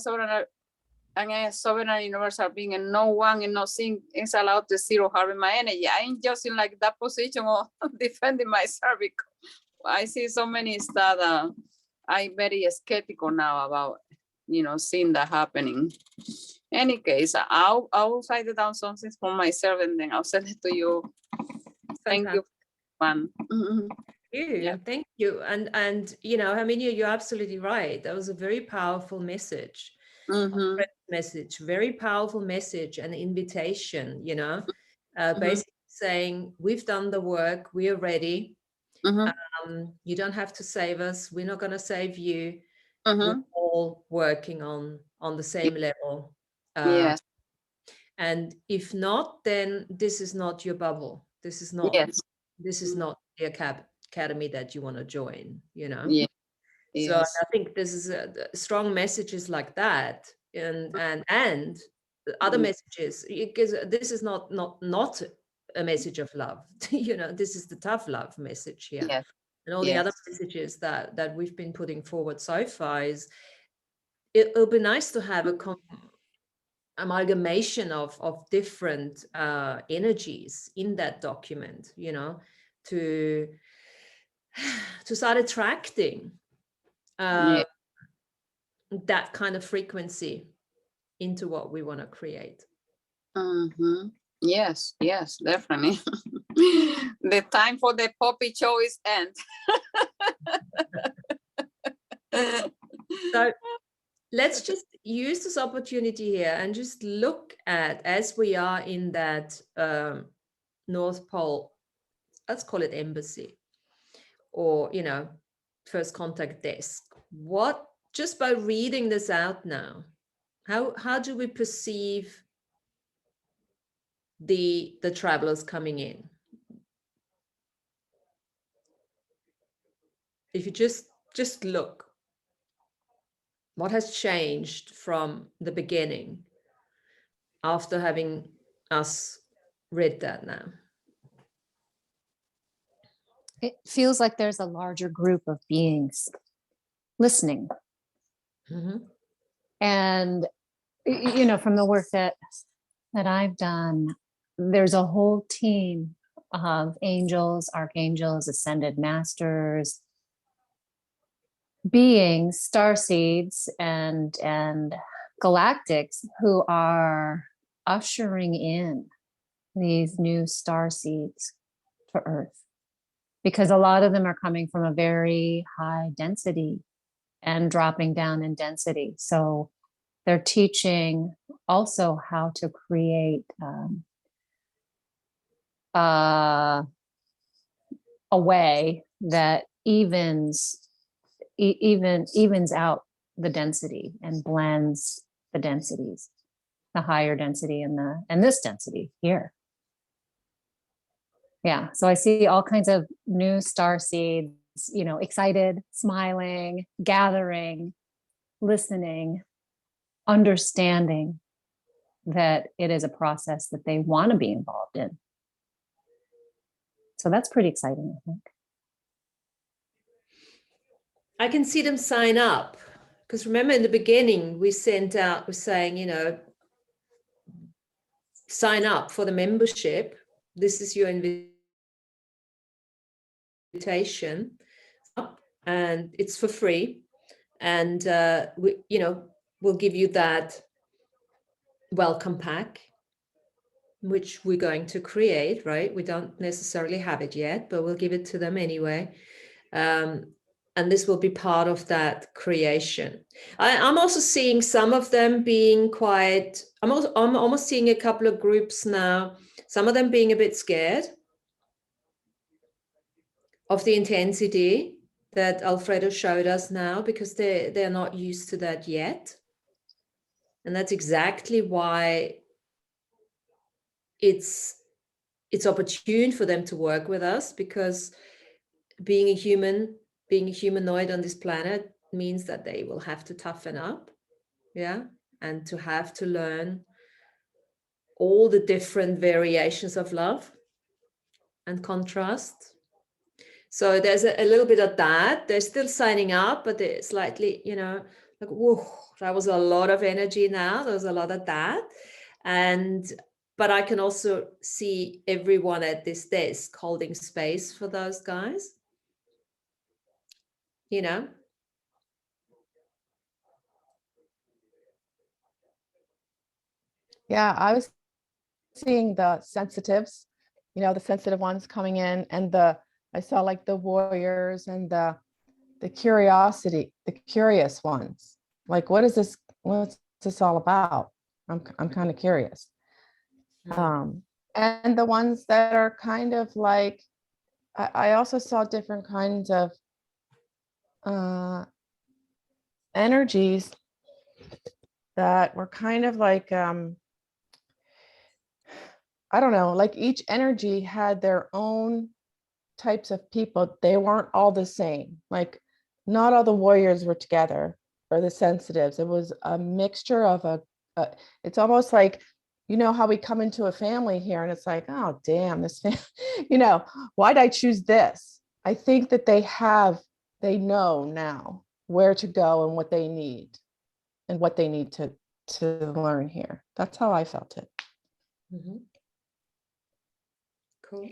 sovereign universal being, and no one and nothing is allowed to zero harm my energy. I ain't just in like that position of defending myself, because I see so many stuff. I'm very skeptical now about, seeing that happening. Any case, I'll write down something for myself, and then I'll send it to you. Thank you, man. Thank you. And Herminia, you're absolutely right. That was a very powerful message. Very powerful message and invitation, basically saying we've done the work, we are ready. You don't have to save us, we're not going to save you. We're all working on the same level. Yes. And if not, then this is not your bubble. This is not the academy that you want to join, Yeah. So I think this is a strong messages like that, and other messages, because this is not a message of love. This is the tough love message here. Yes. And all the other messages that we've been putting forward so far is it'll be nice to have a amalgamation of different energies in that document, to start attracting that kind of frequency into what we want to create. Yes, definitely. The time for the poppy show is end. So let's just use this opportunity here and just look at, as we are in that North Pole, let's call it embassy, or first contact desk. What, just by reading this out now, how do we perceive the travelers coming in? If you just look, what has changed from the beginning after having us read that now? It feels like there's a larger group of beings listening. And, from the work that I've done, there's a whole team of angels, archangels, ascended masters, beings, starseeds, and galactics who are ushering in these new starseeds to Earth. because a lot of them are coming from a very high density and dropping down in density. So they're teaching also how to create a way that evens out the density and blends the densities, the higher density and this density here. Yeah, so I see all kinds of new star seeds, you know, excited, smiling, gathering, listening, understanding that it is a process that they want to be involved in. So that's pretty exciting, I think. I can see them sign up, because remember in the beginning we sent out, we're saying, you know, sign up for the membership. This is your invitation, and it's for free. And we'll give you that welcome pack, which we're going to create, right? We don't necessarily have it yet, but we'll give it to them anyway. And this will be part of that creation. I'm also seeing some of them being quite, I'm almost seeing a couple of groups now, some of them being a bit scared of the intensity that Alfredo showed us now, because they're not used to that yet. And that's exactly why it's opportune for them to work with us, because being a humanoid on this planet means that they will have to toughen up, yeah, and to have to learn all the different variations of love and contrast. So there's a little bit of that. They're still signing up, but they're slightly, you know, like, whoa, that was a lot of energy now. There's a lot of that. But I can also see everyone at this desk holding space for those guys, you know. Yeah, I was seeing the sensitives, you know, the sensitive ones coming in, and I saw like the warriors and the curiosity, the curious ones. Like, what's this all about? I'm kind of curious. And the ones that are kind of like, I also saw different kinds of energies that were kind of like, I don't know, like each energy had their own types of people. They weren't all the same. Like, not all the warriors were together, or the sensitives. It was a mixture of it's almost like, you know, how we come into a family here and it's like, oh, damn, this family, you know, why'd I choose this? I think that they know now where to go and what they need to learn here. That's how I felt it. Mm-hmm. Cool.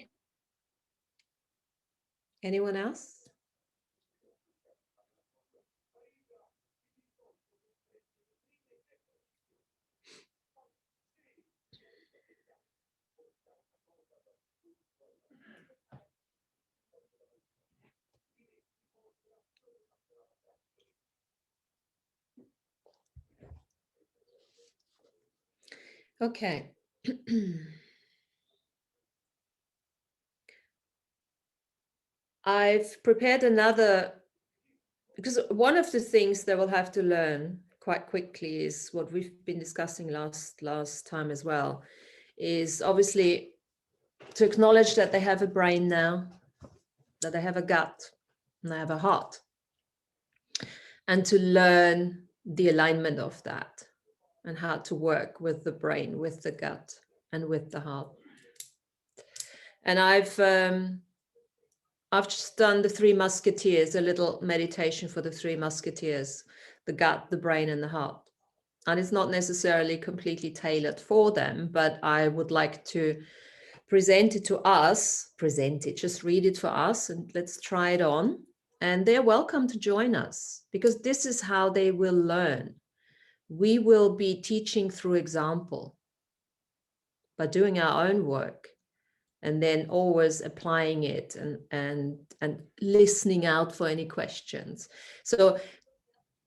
Anyone else? Okay. I've prepared another, because one of the things they will have to learn quite quickly is what we've been discussing last time as well, is obviously to acknowledge that they have a brain now, that they have a gut, and they have a heart, and to learn the alignment of that and how to work with the brain, with the gut, and with the heart. And I've just done the Three Musketeers, a little meditation for the Three Musketeers, the gut, the brain, and the heart. And it's not necessarily completely tailored for them, but I would like to present it to us, just read it for us, and let's try it on. And they're welcome to join us, because this is how they will learn. We will be teaching through example by doing our own work and then always applying it and listening out for any questions. So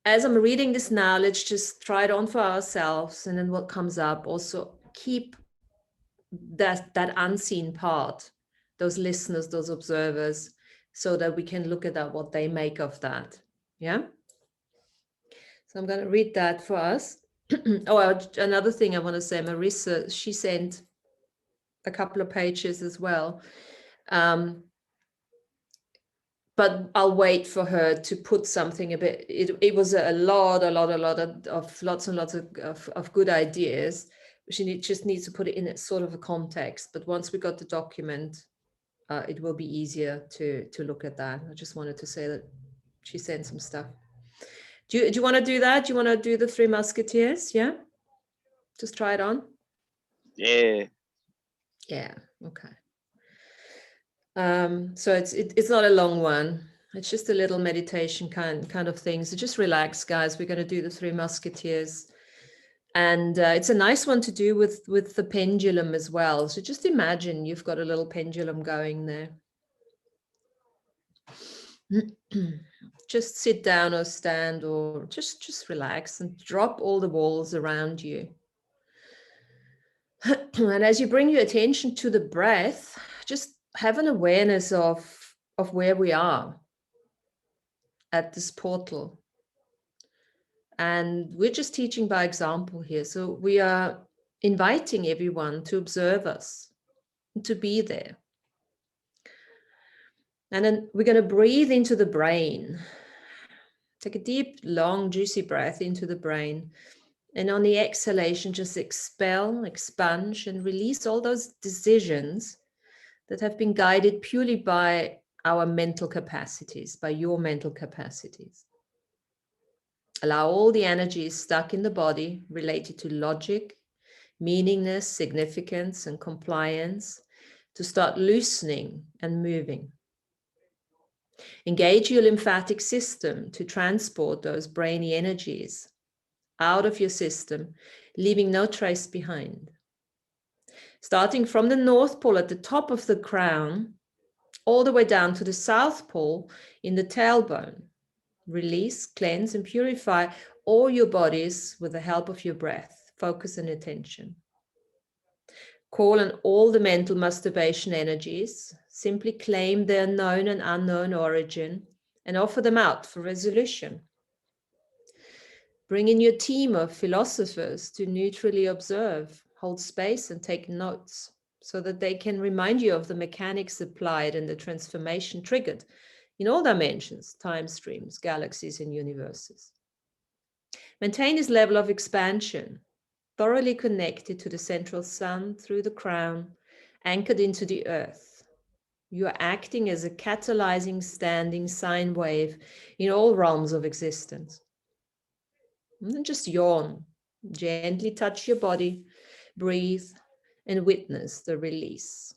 as I'm reading this now, let's just try it on for ourselves, and then what comes up, also keep that unseen part, those listeners, those observers, so that we can look at that, what they make of that. Yeah. So I'm going to read that for us. Oh, another thing I want to say, Marissa, she sent a couple of pages as well. But I'll wait for her to put something a bit, it was a lot of lots and lots of good ideas. She just needs to put it in a sort of a context. But once we got the document, it will be easier to look at that. I just wanted to say that she sent some stuff. Do you want to do that? Do you want to do the Three Musketeers? Yeah? Just try it on? Yeah. Yeah, okay. So it's not a long one. It's just a little meditation kind of thing. So just relax, guys. We're going to do the Three Musketeers. And it's a nice one to do with the pendulum as well. So just imagine you've got a little pendulum going there. Just sit down or stand, or just relax and drop all the walls around you. And as you bring your attention to the breath, just have an awareness of where we are at this portal. And we're just teaching by example here. So we are inviting everyone to observe us, to be there. And then we're going to breathe into the brain. Take a deep, long, juicy breath into the brain. And on the exhalation, just expel, expunge, and release all those decisions that have been guided purely by our mental capacities, by your mental capacities. Allow all the energies stuck in the body related to logic, meaningness, significance, and compliance to start loosening and moving. Engage your lymphatic system to transport those brainy energies out of your system, leaving no trace behind. Starting from the North Pole at the top of the crown, all the way down to the South Pole in the tailbone. Release, cleanse, and purify all your bodies with the help of your breath, focus, and attention. Call on all the mental masturbation energies. Simply claim their known and unknown origin and offer them out for resolution. Bring in your team of philosophers to neutrally observe, hold space, and take notes so that they can remind you of the mechanics applied and the transformation triggered in all dimensions, time streams, galaxies, and universes. Maintain this level of expansion, thoroughly connected to the central sun through the crown, anchored into the earth. You are acting as a catalyzing, standing sine wave in all realms of existence. And then just yawn, gently touch your body, breathe, and witness the release.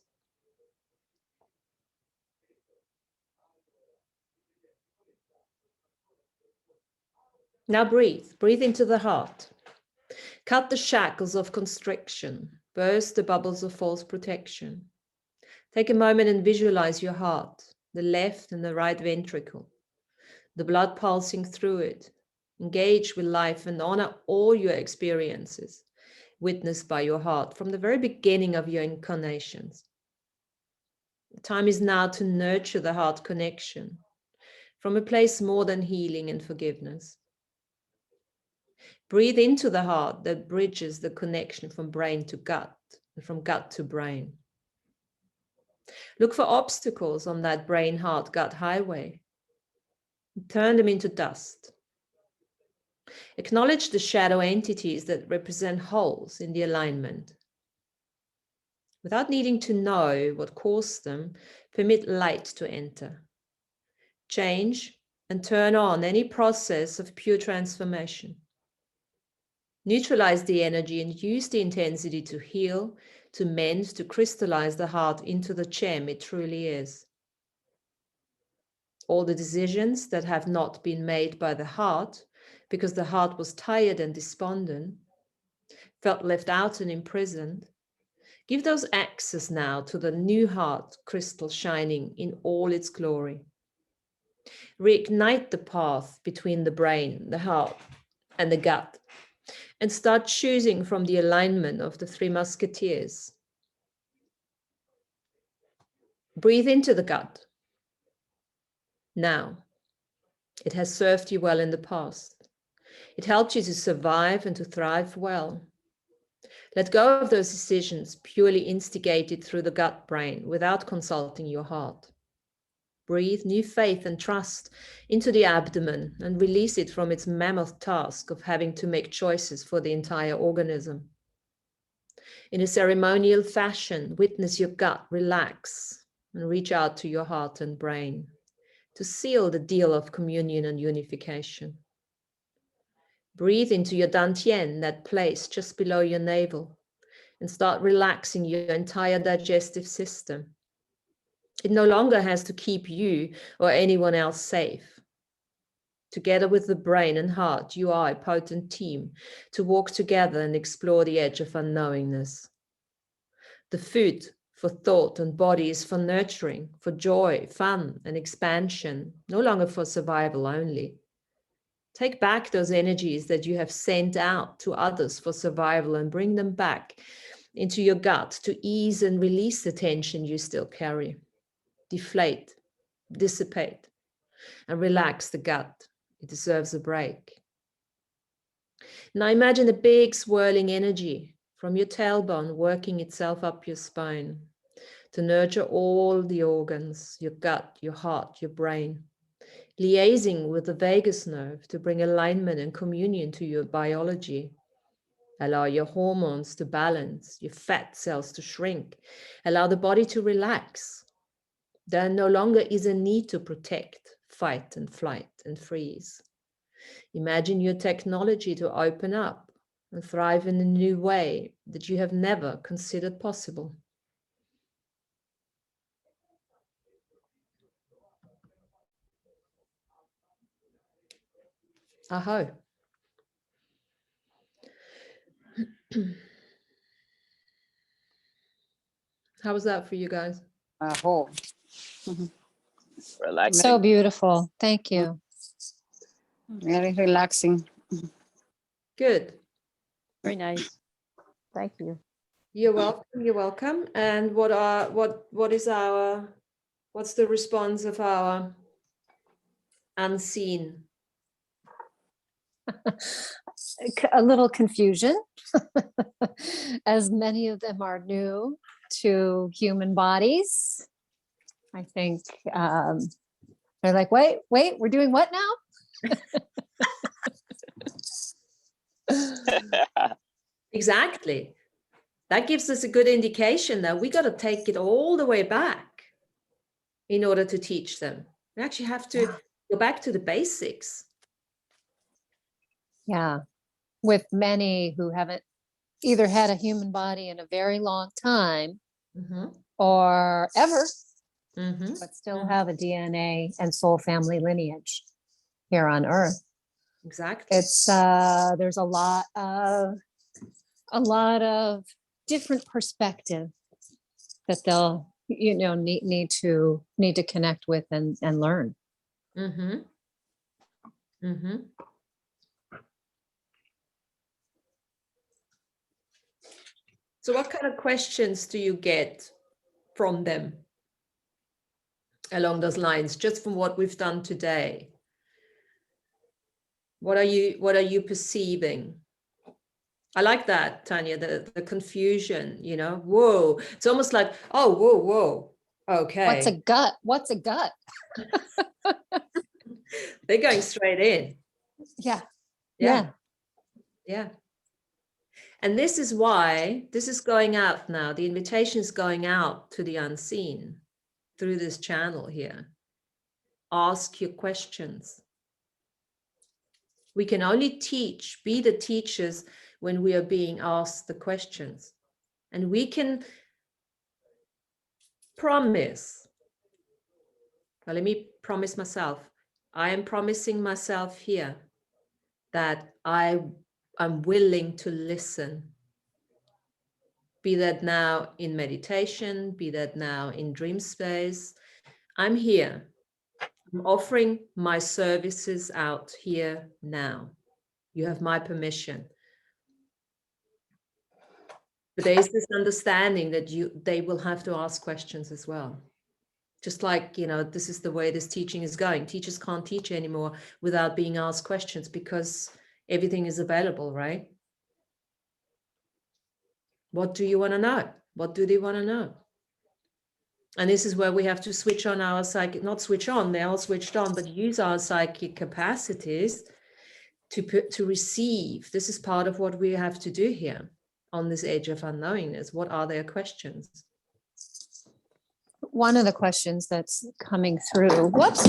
Now breathe into the heart. Cut the shackles of constriction, burst the bubbles of false protection. Take a moment and visualize your heart, the left and the right ventricle, the blood pulsing through it. Engage with life and honor all your experiences witnessed by your heart from the very beginning of your incarnations. The time is now to nurture the heart connection from a place more than healing and forgiveness. Breathe into the heart that bridges the connection from brain to gut and from gut to brain. Look for obstacles on that brain-heart-gut highway. Turn them into dust. Acknowledge the shadow entities that represent holes in the alignment. Without needing to know what caused them, permit light to enter. Change and turn on any process of pure transformation. Neutralize the energy and use the intensity to heal, to mend, to crystallize the heart into the gem it truly is. All the decisions that have not been made by the heart, because the heart was tired and despondent, felt left out and imprisoned, Give those access now to the new heart crystal shining in all its glory. Reignite the path between the brain, the heart, and the gut, and start choosing from the alignment of the Three Musketeers. Breathe into the gut. Now, it has served you well in the past. It helped you to survive and to thrive well. Let go of those decisions purely instigated through the gut brain without consulting your heart. Breathe new faith and trust into the abdomen and release it from its mammoth task of having to make choices for the entire organism. In a ceremonial fashion, witness your gut relax and reach out to your heart and brain to seal the deal of communion and unification. Breathe into your dantian, that place just below your navel, and start relaxing your entire digestive system. It no longer has to keep you or anyone else safe. Together with the brain and heart, you are a potent team to walk together and explore the edge of unknowingness. The food for thought and body is for nurturing, for joy, fun, and expansion, no longer for survival only. Take back those energies that you have sent out to others for survival and bring them back into your gut to ease and release the tension you still carry. Deflate, dissipate, and relax the gut. It deserves a break. Now imagine a big swirling energy from your tailbone working itself up your spine to nurture all the organs, your gut, your heart, your brain, liaising with the vagus nerve to bring alignment and communion to your biology. Allow your hormones to balance, your fat cells to shrink. Allow the body to relax. There no longer is a need to protect, fight and flight and freeze. Imagine your technology to open up and thrive in a new way that you have never considered possible. Aho. How was that for you guys? Aho. Relax. So beautiful. Thank you. Very relaxing. Good. Very nice. Thank you. You're welcome. You're welcome. And what's the response of our unseen? A little confusion, as many of them are new to human bodies. I think they're like, wait, we're doing what now? Exactly. That gives us a good indication that we got to take it all the way back in order to teach them. We actually have to go back to the basics. Yeah, with many who haven't either had a human body in a very long time or ever, but still have a DNA and soul family lineage here on Earth. Exactly. It's there's a lot of different perspective that they'll need to connect with and learn. So what kind of questions do you get from them along those lines, just from what we've done today? What are you perceiving? I like that, Tanya, the confusion, whoa. It's almost like, oh, whoa. Okay. What's a gut? They're going straight in. Yeah. And this is why this is going out now. The invitation is going out to the unseen through this channel here. Ask your questions. We can only be the teachers when we are being asked the questions. And we can promise. Now, let me promise myself. I am promising myself here that I am willing to listen. be that now in meditation, be that now in dream space. I'm here. I'm offering my services out here now. You have my permission. But there is this understanding that they will have to ask questions as well. Just like, this is the way this teaching is going. Teachers can't teach anymore without being asked questions because everything is available, right? What do you want to know? What do they want to know? And this is where we have to switch on our psychic, not switch on, they're all switched on, but use our psychic capacities to receive. This is part of what we have to do here on this edge of unknowingness. What are their questions? One of the questions that's coming through, whoops,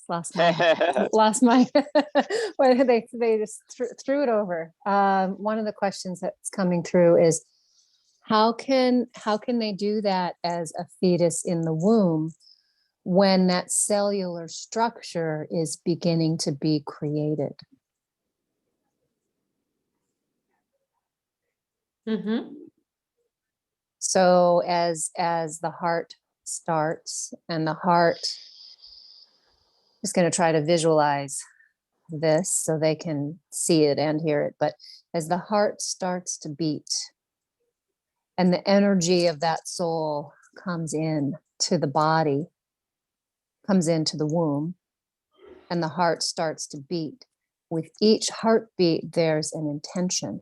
lost my, well, they just threw it over. One of the questions that's coming through is, how can they do that as a fetus in the womb when that cellular structure is beginning to be created? Mm-hmm. So as the heart starts, and the heart is going to try to visualize this so they can see it and hear it, but as the heart starts to beat and the energy of that soul comes in to the body, comes into the womb, and the heart starts to beat, with each heartbeat there's an intention.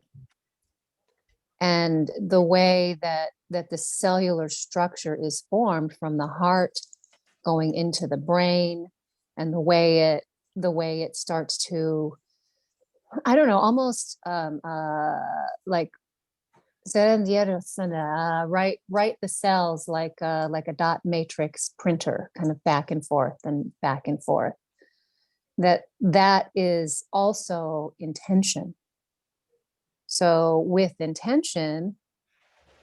And the way that the cellular structure is formed from the heart going into the brain, and the way it starts to, I don't know, almost like write the cells like a dot matrix printer, kind of back and forth and back and forth. That is also intention. So with intention,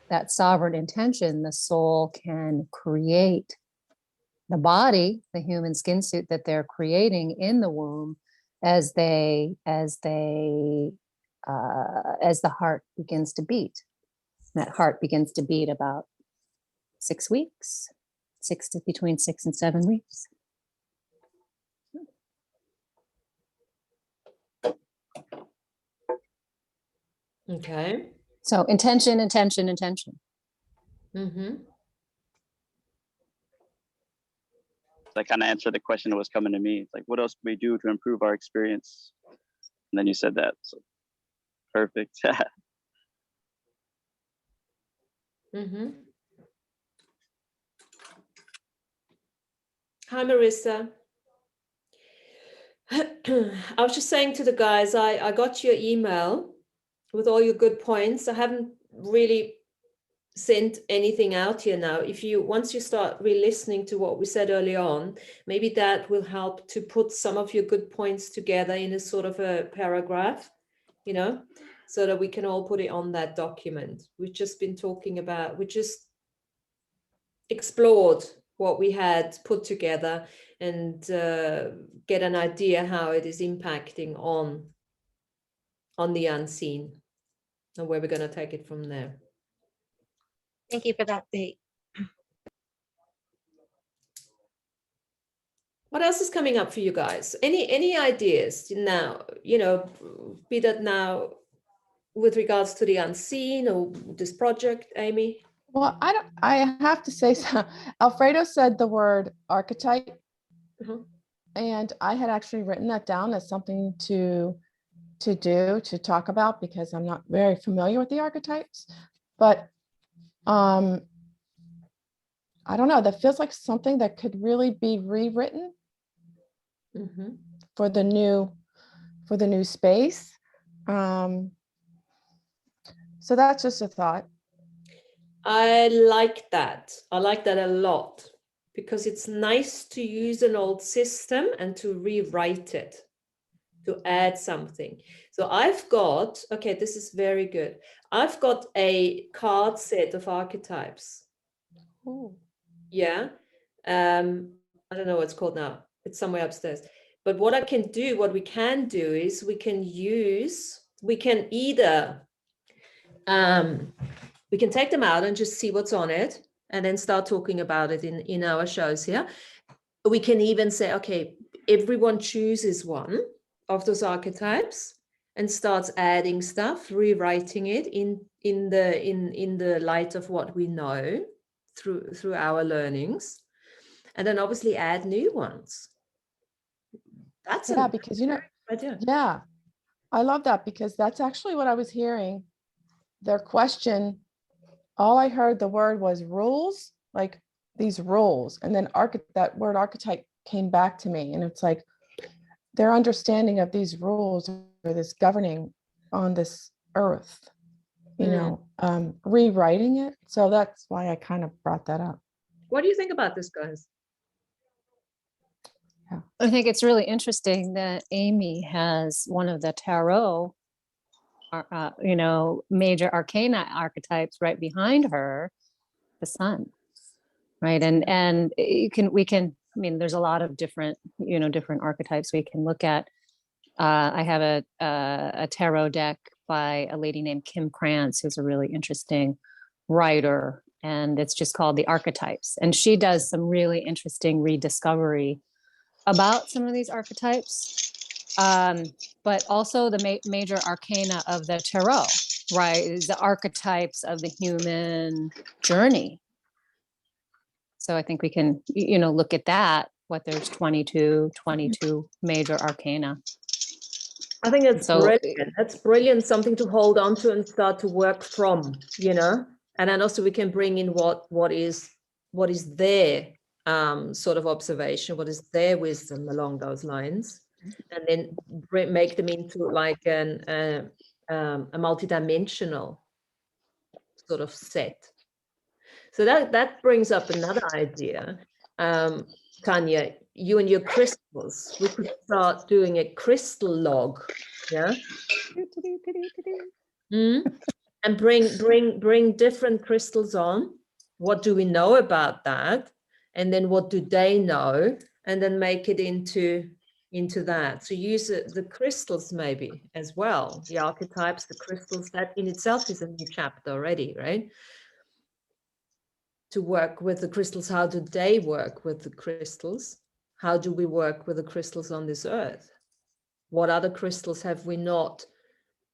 that sovereign intention, the soul can create the body, the human skin suit that they're creating in the womb, as the heart begins to beat. That heart begins to beat about 6 weeks, between 6 and 7 weeks. Okay. So intention, intention, intention. Mm-hmm. That kind of answered the question that was coming to me. It's like, what else can we do to improve our experience? And then you said that. So perfect. Mm-hmm. Hi, Marissa. I was just saying to the guys, I got your email with all your good points. I haven't really sent anything out here now. Once you start re-listening to what we said early on, maybe that will help to put some of your good points together in a sort of a paragraph, so that we can all put it on that document. We've just been talking about, we just explored what we had put together and get an idea how it is impacting on the unseen and where we're going to take it from there. Thank you for that, Bate. What else is coming up for you guys? Any ideas now, be that now with regards to the unseen or this project, Amy? Well, I have to say, so Alfredo said the word archetype, and I had actually written that down as something to talk about, because I'm not very familiar with the archetypes, but I don't know, that feels like something that could really be rewritten for the new space. So that's just a thought. I like that a lot, because it's nice to use an old system and to rewrite it, to add something. So I've got, okay, this is very good. I've got a card set of archetypes. Ooh. Yeah. I don't know what it's called now. It's somewhere upstairs. But what we can do is we can either we can take them out and just see what's on it and then start talking about it in our shows here. We can even say, okay, everyone chooses one of those archetypes and starts adding stuff, rewriting it in the light of what we know through our learnings, and then obviously add new ones. That's because idea. Yeah, I love that, because that's actually what I was hearing. Their question, all I heard the word was rules, like these rules, and then that word archetype came back to me, and it's like their understanding of these rules or this governing on this earth, rewriting it. So that's why I kind of brought that up. What do you think about this, guys? Yeah. I think it's really interesting that Amy has one of the tarot, major arcana archetypes right behind her, the sun, right? And we can, I mean, there's a lot of different archetypes we can look at. I have a tarot deck by a lady named Kim Krantz, who's a really interesting writer, and it's just called The Archetypes. And she does some really interesting rediscovery about some of these archetypes, but also the major arcana of the tarot, right? Is the archetypes of the human journey. So I think we can, look at that, what there's 22 major arcana. I think that's brilliant. That's brilliant, something to hold on to and start to work from, and then also we can bring in what is their sort of observation, what is their wisdom along those lines, and then make them into like a multidimensional sort of set. So that brings up another idea. Tanya, you and your crystals, we could start doing a crystal log, yeah? And bring different crystals on. What do we know about that? And then what do they know? And then make it into that. So use the crystals maybe as well. The archetypes, the crystals, that in itself is a new chapter already, right? To work with the crystals. How do they work with the crystals? How do we work with the crystals on this earth? What other crystals have we not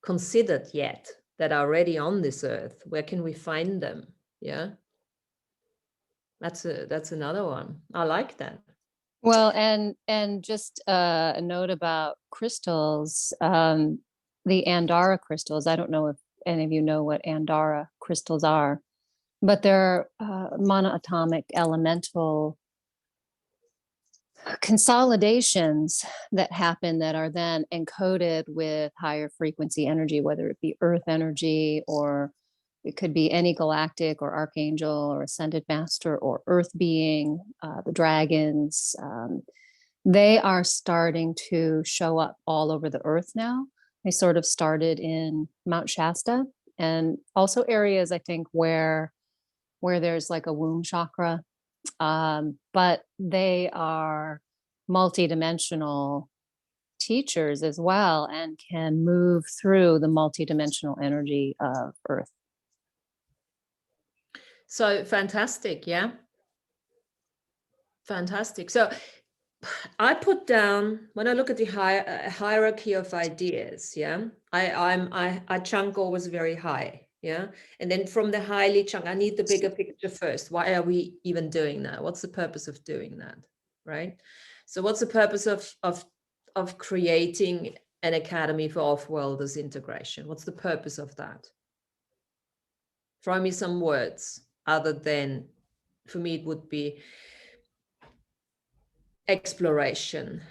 considered yet that are already on this earth? Where can we find them? Yeah, that's another one. I like that. Well, and just a note about crystals, the Andara crystals. I don't know if any of you know what Andara crystals are, but they're monoatomic elemental consolidations that happen that are then encoded with higher frequency energy, whether it be earth energy, or it could be any galactic or archangel or ascended master or earth being, the dragons. They are starting to show up all over the earth now. They sort of started in Mount Shasta, and also areas, I think, where there's like a womb chakra. But they are multidimensional teachers as well, and can move through the multidimensional energy of Earth. So fantastic, yeah. Fantastic. So I put down, when I look at the hierarchy of ideas, yeah, I chunk always very high. Yeah. And then from the highly chunk, I need the bigger picture first. Why are we even doing that? What's the purpose of doing that? Right. So what's the purpose of creating an academy for off-worlders integration? What's the purpose of that? Throw me some words other than, for me, it would be exploration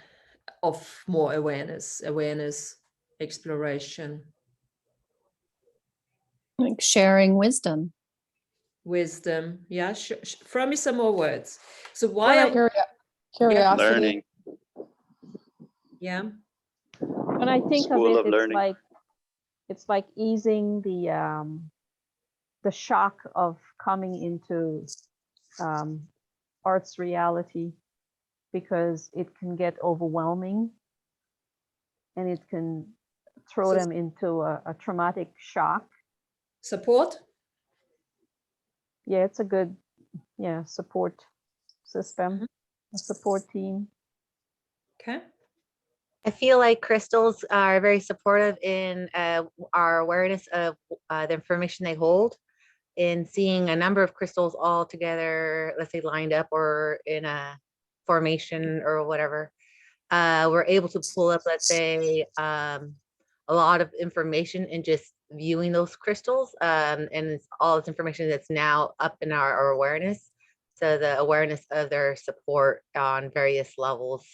of more awareness, exploration. Like sharing wisdom. Yeah. Throw me some more words. So why curiosity? Learning. Yeah. When I think School of it, of learning. it's like easing the shock of coming into Earth's reality, because it can get overwhelming and it can throw them into a traumatic shock. Support? Yeah, it's a good, support system, a support team. Okay. I feel like crystals are very supportive in our awareness of the information they hold. In seeing a number of crystals all together, let's say lined up or in a formation or whatever, we're able to pull up, let's say, a lot of information and just viewing those crystals, and it's all this information that's now up in our awareness. So the awareness of their support on various levels.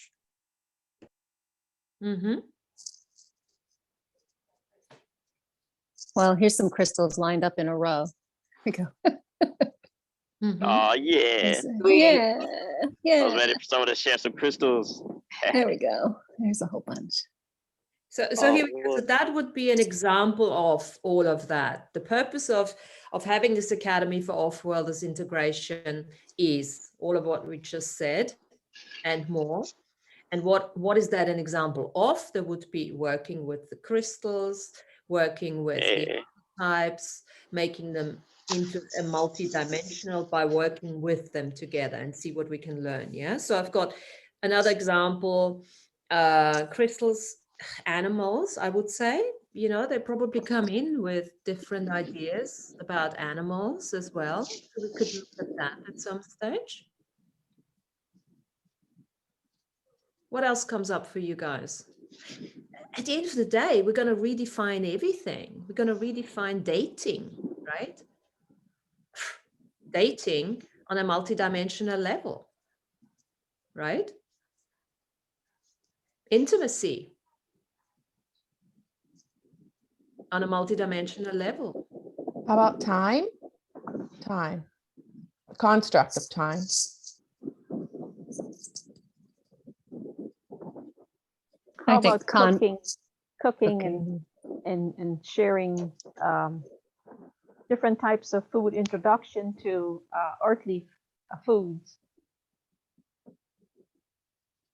Mm-hmm. Well, here's some crystals lined up in a row. Here we go. Mm-hmm. Oh yeah. Yeah, I was yeah. ready for someone to share some crystals. There we go. There's a whole bunch. So Oh, here we go. So that would be an example of all of that. The purpose of having this Academy for Off-Worlders integration is all of what we just said and more. And what is that an example of? There would be working with the crystals, working with the types, making them into a multi-dimensional by working with them together and see what we can learn. Yeah. So I've got another example, crystals, animals, I would say, they probably come in with different ideas about animals as well. So we could look at that at some stage. What else comes up for you guys? At the end of the day, we're going to redefine everything. We're going to redefine dating, right? Dating on a multidimensional level, right? Intimacy on a multidimensional level. How about time? Time. The construct of time. How I think about cooking and sharing different types of food, introduction to earthly foods.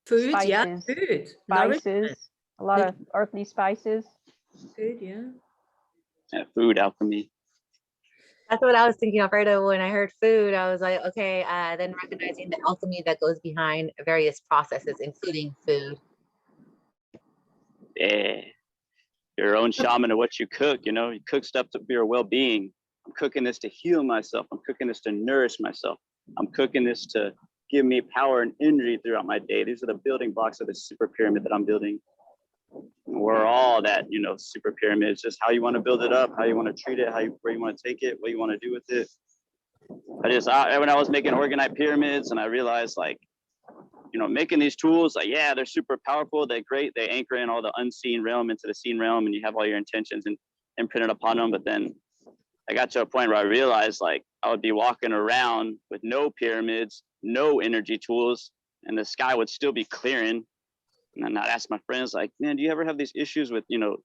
Food, Spices, yeah, food. Spices, a lot of earthly spices. Food, yeah. Food alchemy. That's what I was thinking, Alfredo. When I heard food, I was like, okay, then recognizing the alchemy that goes behind various processes, including food. Yeah. Your own shaman of what you cook, you cook stuff for your well-being. I'm cooking this to heal myself. I'm cooking this to nourish myself. I'm cooking this to give me power and energy throughout my day. These are the building blocks of the super pyramid that I'm building. We're all that, super pyramid. It's just how you want to build it up, how you want to treat it, where you want to take it, what you want to do with it. When I was making organite pyramids, and I realized, like, making these tools, like, yeah, they're super powerful. They're great. They anchor in all the unseen realm into the seen realm, and you have all your intentions and imprinted upon them. But then I got to a point where I realized, like, I would be walking around with no pyramids, no energy tools, and the sky would still be clearing. And then I'd ask my friends, like, man, do you ever have these issues with, the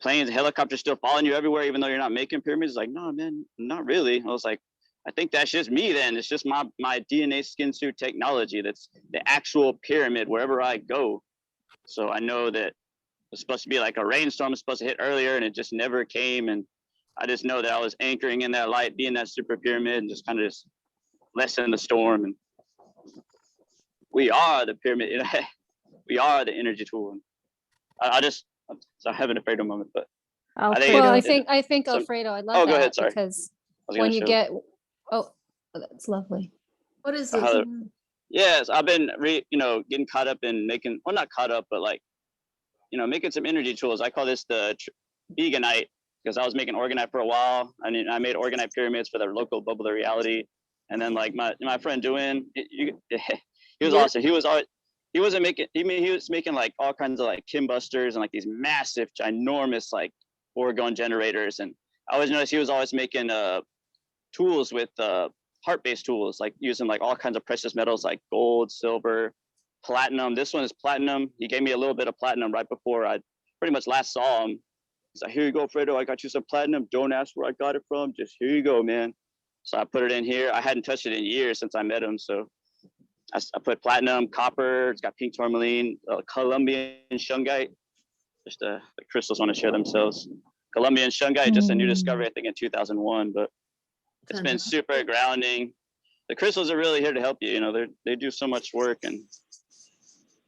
planes, helicopters still following you everywhere, even though you're not making pyramids? Like, no, man, not really. I was like, I think that's just me then. It's just my DNA skin suit technology. That's the actual pyramid wherever I go. So I know that it's supposed to be like a rainstorm. It's supposed to hit earlier, and it just never came. And I just know that I was anchoring in that light, being that super pyramid, and just kind of just lessen the storm. And we are the pyramid. We are the energy tool. And I'm having a Fredo moment, but I think Alfredo, I love that because when you get, that's lovely. What is it? Yes, I've been getting caught up in making, well, not caught up, but like, making some energy tools. I call this the veganite, because I was making organite for a while. I mean, I made organite pyramids for the local bubble of reality. And then, like, my friend Duane, he was awesome. He was making like all kinds of like Kimbusters and like these massive, ginormous like orgone generators. And I always noticed he was always making tools with heart-based tools, like using like all kinds of precious metals like gold, silver, platinum. This one is platinum. He gave me a little bit of platinum right before I pretty much last saw him. He's like, here you go, Fredo, I got you some platinum. Don't ask where I got it from. Just here you go, man. So I put it in here. I hadn't touched it in years since I met him. So I put platinum, copper, it's got pink tourmaline, Colombian shungite. Just the crystals want to share themselves. Colombian shungite, just a new discovery, I think in 2001, but It's been super grounding. The crystals are really here to help you. You know, they do so much work, and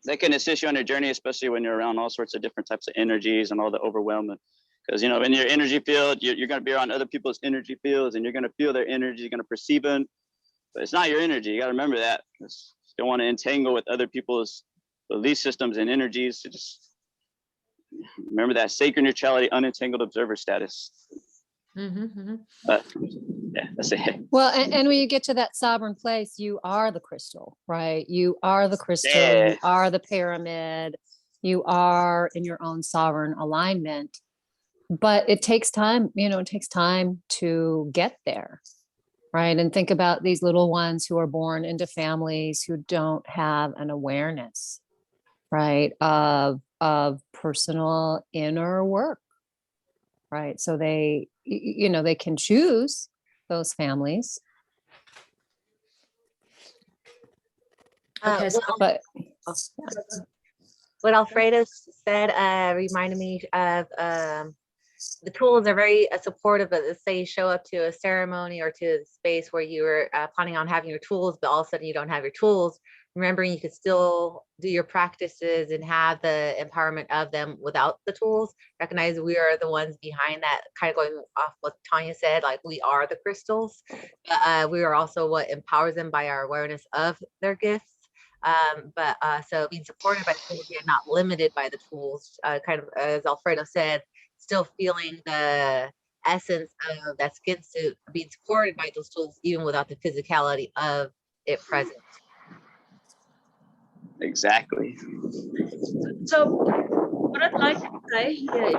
they can assist you on your journey, especially when you're around all sorts of different types of energies and all the overwhelming. Because, you know, in your energy field, you're going to be around other people's energy fields, and you're going to feel their energy, you're going to perceive them, but it's not your energy. You got to remember that. You don't want to entangle with other people's belief systems and energies. So just remember that sacred neutrality, unentangled observer status. But yeah, that's it. Well, and when you get to that sovereign place, you are the crystal, right? You are the crystal, Yeah. you are the pyramid, you are in your own sovereign alignment. But it takes time, you know, it takes time to get there, right? And think about these little ones who are born into families who don't have an awareness, right, of personal inner work, right? So they, you know, they can choose those families. Okay, so But What Alfredo said reminded me of the tools are very supportive of, say you show up to a ceremony or to a space where you were planning on having your tools, but all of a sudden you don't have your tools. Remembering you could still do your practices and have the empowerment of them without the tools. Recognize we are the ones behind that, kind of going off what Tanya said, like we are the crystals. We are also what empowers them by our awareness of their gifts. So being supported by the tools, yet not limited by the tools, kind of as Alfredo said, still feeling the essence of that skin suit, being supported by those tools, even without the physicality of it present. Exactly. So what I'd like to say here is,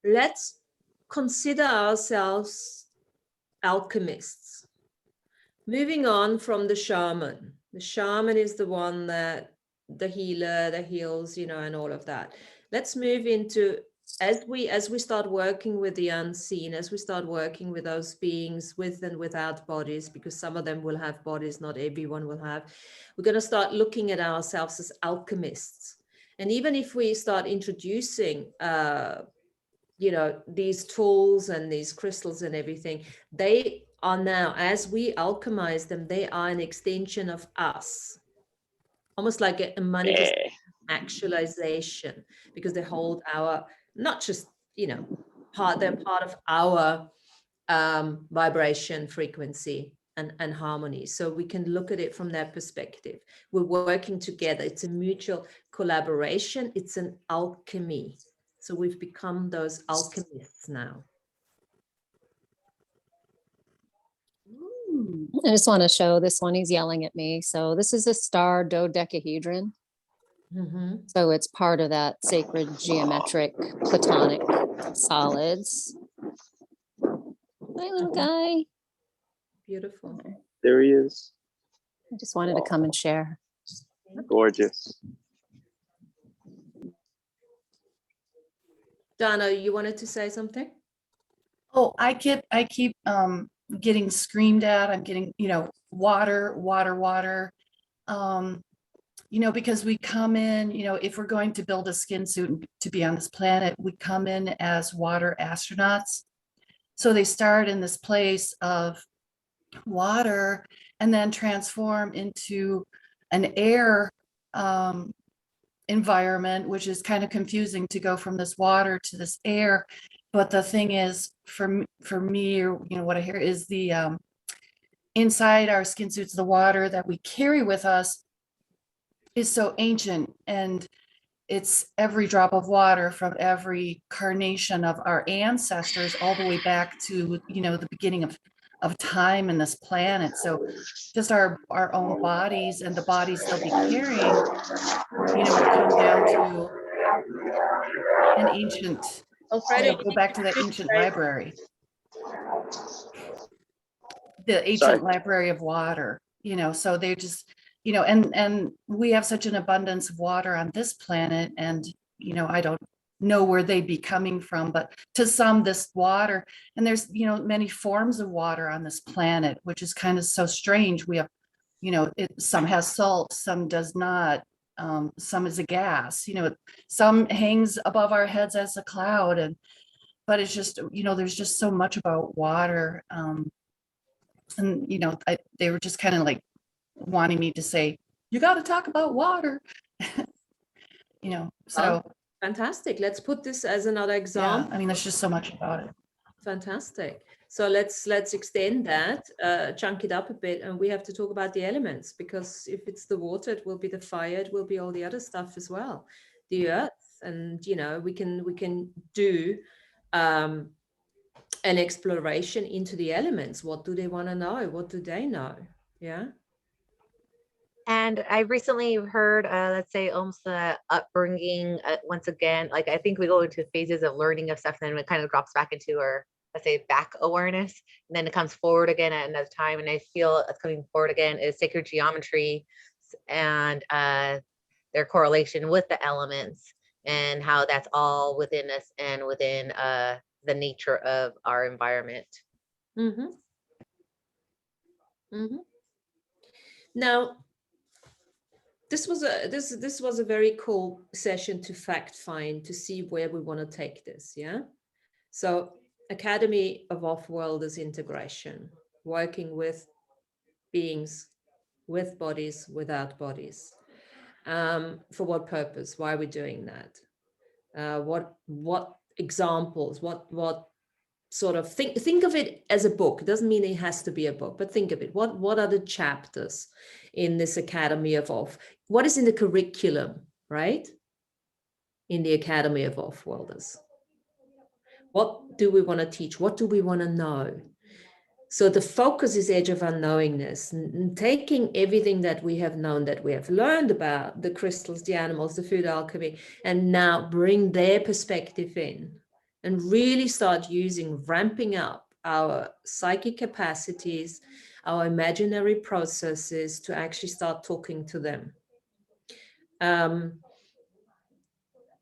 let's consider ourselves alchemists. Moving on from the shaman. The shaman is the one that, the healer that heals, you know, and all of that. Let's move into, as we start working with the unseen, as we start working with those beings with and without bodies, because some of them will have bodies, not everyone will have, we're going to start looking at ourselves as alchemists. And even if we start introducing you know, these tools and these crystals and everything, they are now, as we alchemize them, they are an extension of us, almost like a manifestation, actualization, because they hold our, not just, you know, they're part of our vibration, frequency, and harmony. So we can look at it from that perspective. We're working together. It's a mutual collaboration. It's an alchemy. So we've become those alchemists now. I just want to show this one. He's yelling at me. So this is a star dodecahedron. So it's part of that sacred geometric platonic solids. Hi, little guy. Beautiful. There he is. I just wanted to come and share. Gorgeous. Donna, you wanted to say something? Oh, I keep getting screamed at. I'm getting, you know, water. You know, because we come in, you know, if we're going to build a skin suit to be on this planet, we come in as water astronauts. So they start in this place of water and then transform into an air environment, which is kind of confusing to go from this water to this air. But the thing is, for me, or, you know, what I hear is the inside our skin suits, the water that we carry with us is so ancient, and it's every drop of water from every carnation of our ancestors all the way back to, you know, the beginning of time in this planet. So just our own bodies and the bodies they'll be carrying, you know, come down to an ancient, go back to that ancient library, the ancient library of water, you know. So they just, you know, and we have such an abundance of water on this planet, and, you know, I don't know where they'd be coming from, but to some, this water, and there's, you know, many forms of water on this planet, which is kind of so strange. We have, you know, some has salt, some does not, some is a gas, you know, some hangs above our heads as a cloud, and but it's just, there's just so much about water. And, they were just kind of like wanting me to say, you got to talk about water, so. Oh, fantastic. Let's put this as another Yeah, example. I mean, there's just so much about it. Fantastic. So let's extend that, chunk it up a bit, and we have to talk about the elements, because if it's the water, it will be the fire, it will be all the other stuff as well, the earth, and we can do an exploration into the elements. What do they want to know? What do they know? Yeah. And I recently heard, let's say, almost the upbringing. Once again, like I think we go into phases of learning of stuff, and then it kind of drops back into our, let's say, back awareness, and then it comes forward again at another time. And I feel it's coming forward again is sacred geometry and their correlation with the elements, and how that's all within us and within the nature of our environment. Mm-hmm. Mm-hmm. Now, this was a very cool session to fact find, to see where we want to take this. Yeah. So Academy of Off-Worlders integration, working with beings, with bodies, without bodies. For what purpose? Why are we doing that? What examples? What sort of think of it as a book. It doesn't mean it has to be a book, but think of it. What are the chapters in this Academy of Off? What is in the curriculum, right? In the Academy of Off-Worlders. What do we want to teach? What do we want to know? So the focus is edge of unknowingness, and taking everything that we have known, that we have learned about the crystals, the animals, the food alchemy, and now bring their perspective in and really start ramping up our psychic capacities, our imaginary processes to actually start talking to them.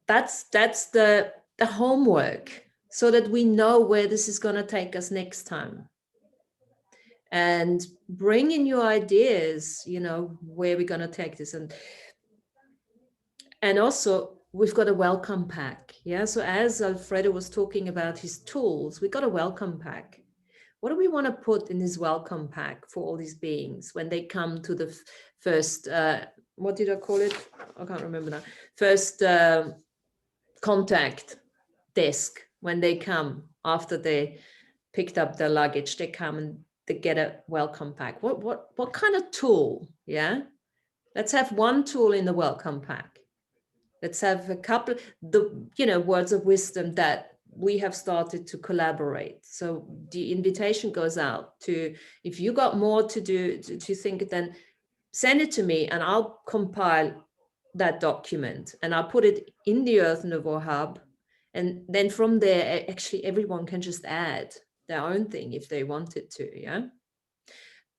That's the homework, so that we know where this is going to take us next time. And bring in your ideas, where we're going to take this. And also, we've got a welcome pack. Yeah. So as Alfredo was talking about his tools, we got a welcome pack. What do we want to put in this welcome pack for all these beings when they come to the first, what did I call it? I can't remember now. First contact desk, when they come after they picked up their luggage, they come and they get a welcome pack. What kind of tool? Yeah. Let's have one tool in the welcome pack. Let's have a couple, words of wisdom that we have started to collaborate. So the invitation goes out to, if you got more to do, to think, then send it to me and I'll compile that document and I'll put it in the Earth Nouveau Hub. And then from there, actually everyone can just add their own thing if they wanted to. Yeah.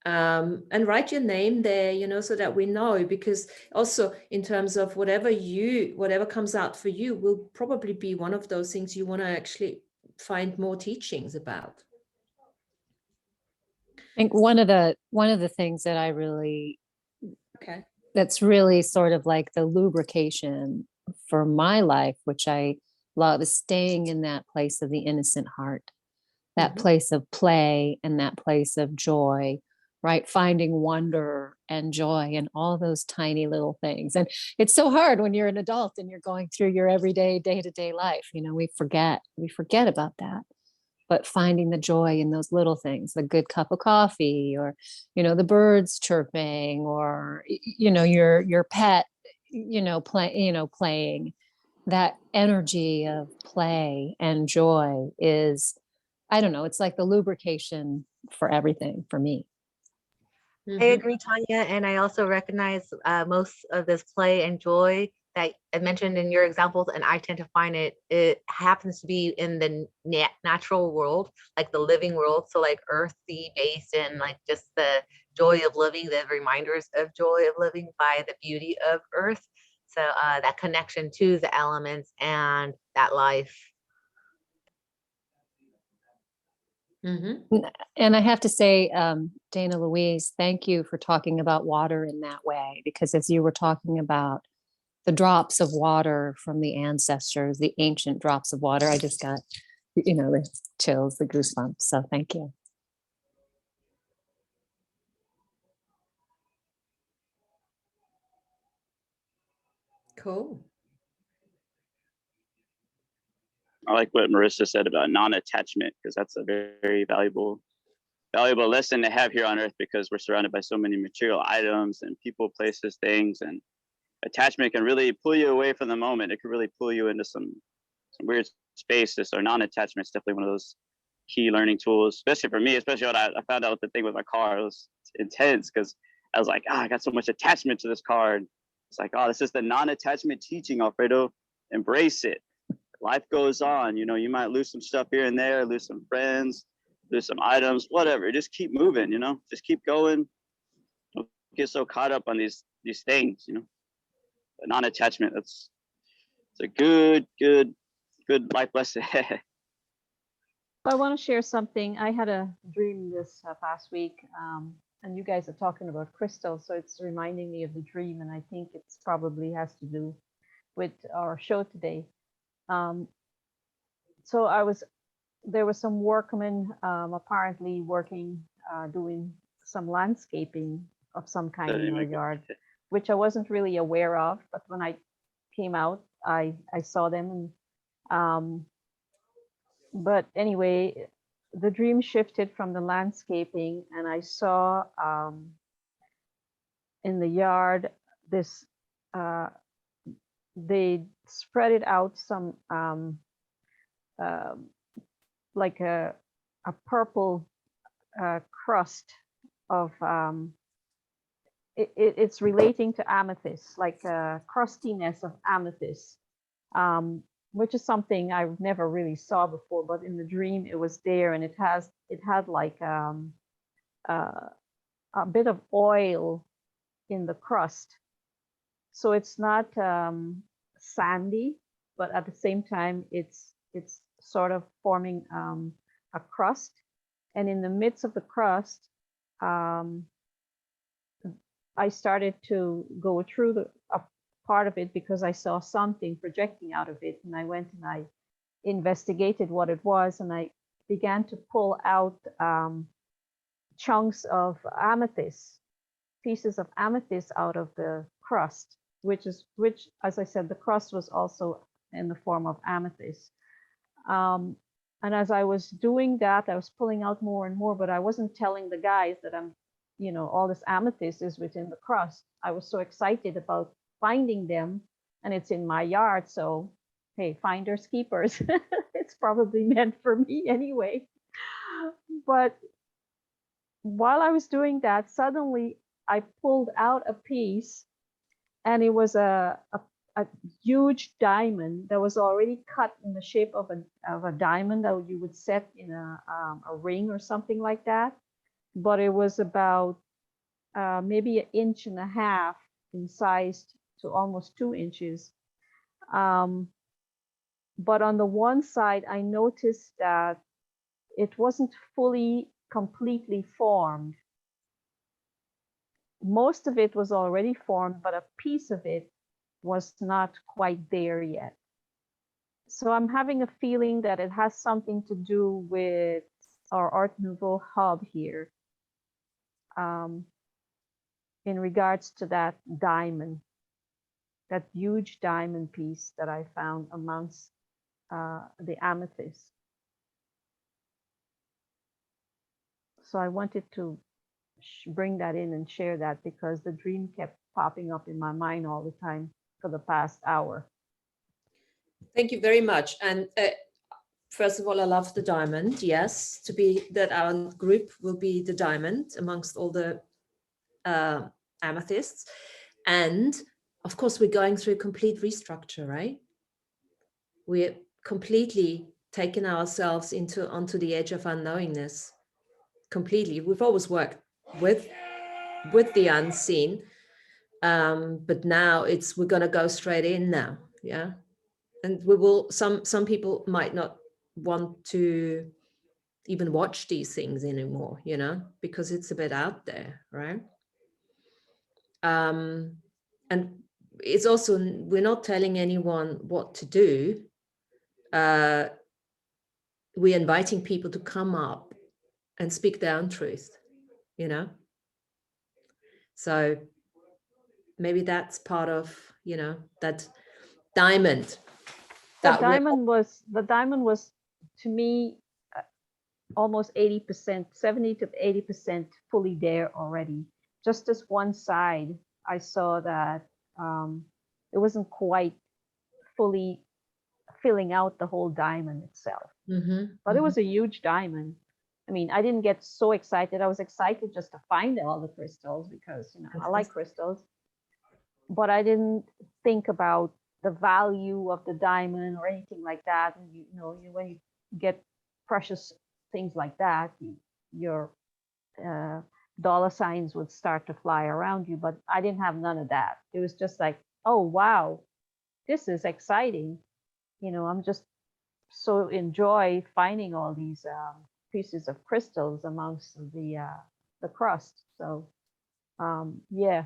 And write your name there, so that we know, because also in terms of whatever comes out for you will probably be one of those things you want to actually find more teachings about. I think one of the things that I really, that's really sort of like the lubrication for my life, which I love, is staying in that place of the innocent heart, that place of play and that place of joy, right? Finding wonder and joy in all those tiny little things. And it's so hard when you're an adult and you're going through your everyday, day-to-day life. We forget about that. But finding the joy in those little things, the good cup of coffee, or, the birds chirping, or, your pet, playing. That energy of play and joy is, I don't know, it's like the lubrication for everything for me. I agree, Tanya. And I also recognize most of this play and joy that I mentioned in your examples, and I tend to find it happens to be in the natural world, like the living world. So like earthy based, and like just the joy of living, the reminders of joy of living by the beauty of earth. So that connection to the elements and that life. And I have to say, Dana Louise, thank you for talking about water in that way, because as you were talking about the drops of water from the ancestors, the ancient drops of water, I just got you know, the chills, the goosebumps. So thank you. Cool. I like what Marissa said about non-attachment, because that's a very, very valuable lesson to have here on Earth, because we're surrounded by so many material items and people, places, things, and attachment can really pull you away from the moment. It can really pull you into some weird spaces. So non-attachment is definitely one of those key learning tools, especially for me, especially when I found out with the thing with my car. It was intense because I was like, I got so much attachment to this car. And it's like, this is the non-attachment teaching, Alfredo. Embrace it. Life goes on. You know, you might lose some stuff here and there, lose some friends, lose some items, whatever. Just keep moving, you know, just keep going. Don't get so caught up on these things, you know. But non-attachment, it's a good life lesson. I want to share something. I had a dream this past week, and you guys are talking about crystals, so it's reminding me of the dream, and I think it's probably has to do with our show today. So there was some workmen apparently working, doing some landscaping of some kind in our yard, which I wasn't really aware of, but when I came out, I saw them. And but anyway, the dream shifted from the landscaping, and I saw in the yard this they spread it out some like a purple crust of it's relating to amethyst, like a crustiness of amethyst, which is something I never really saw before, but in the dream it was there, and it had like a bit of oil in the crust. So it's not sandy, but at the same time it's sort of forming a crust, and in the midst of the crust, I started to go through a part of it because I saw something projecting out of it, and I went and I investigated what it was, and I began to pull out chunks of amethyst, pieces of amethyst out of the crust, which as I said, the crust was also in the form of amethyst. And as I was doing that, I was pulling out more and more, but I wasn't telling the guys that all this amethyst is within the crust. I was so excited about finding them, and it's in my yard. So, hey, finders keepers. It's probably meant for me anyway. But while I was doing that, suddenly I pulled out a piece, and it was a huge diamond that was already cut in the shape of a diamond that you would set in a ring or something like that. But it was about maybe 1.5 inches in size to almost 2 inches. But on the one side, I noticed that it wasn't completely formed. Most of it was already formed, but a piece of it was not quite there yet. So I'm having a feeling that it has something to do with our Art Nouveau hub here, in regards to that diamond, that huge diamond piece that I found amongst the amethyst. So I wanted to bring that in and share that, because the dream kept popping up in my mind all the time for the past hour. Thank you very much. And first of all, I love the diamond. Yes, that our group will be the diamond amongst all the amethysts. And of course, we're going through a complete restructure, right? We're completely taking ourselves onto the edge of unknowingness. Completely. We've always worked with the unseen, but now we're going to go straight in now. Yeah. And we will, some people might not want to even watch these things anymore, because it's a bit out there, right? And it's also, we're not telling anyone what to do. we're inviting people to come up and speak their own truth, you know? So maybe that's part of, you know, that diamond. The diamond was to me almost 80%, 70 to 80% fully there already. Just as one side, I saw that it wasn't quite fully filling out the whole diamond itself. But it was a huge diamond. I mean, I didn't get so excited. I was excited just to find all the crystals because, you know, I like crystals. But I didn't think about the value of the diamond or anything like that. And you know, when you get precious things like that, your dollar signs would start to fly around you. But I didn't have none of that. It was just like, oh wow, this is exciting. You know, I'm just so enjoy finding all these pieces of crystals amongst the crust. So yeah.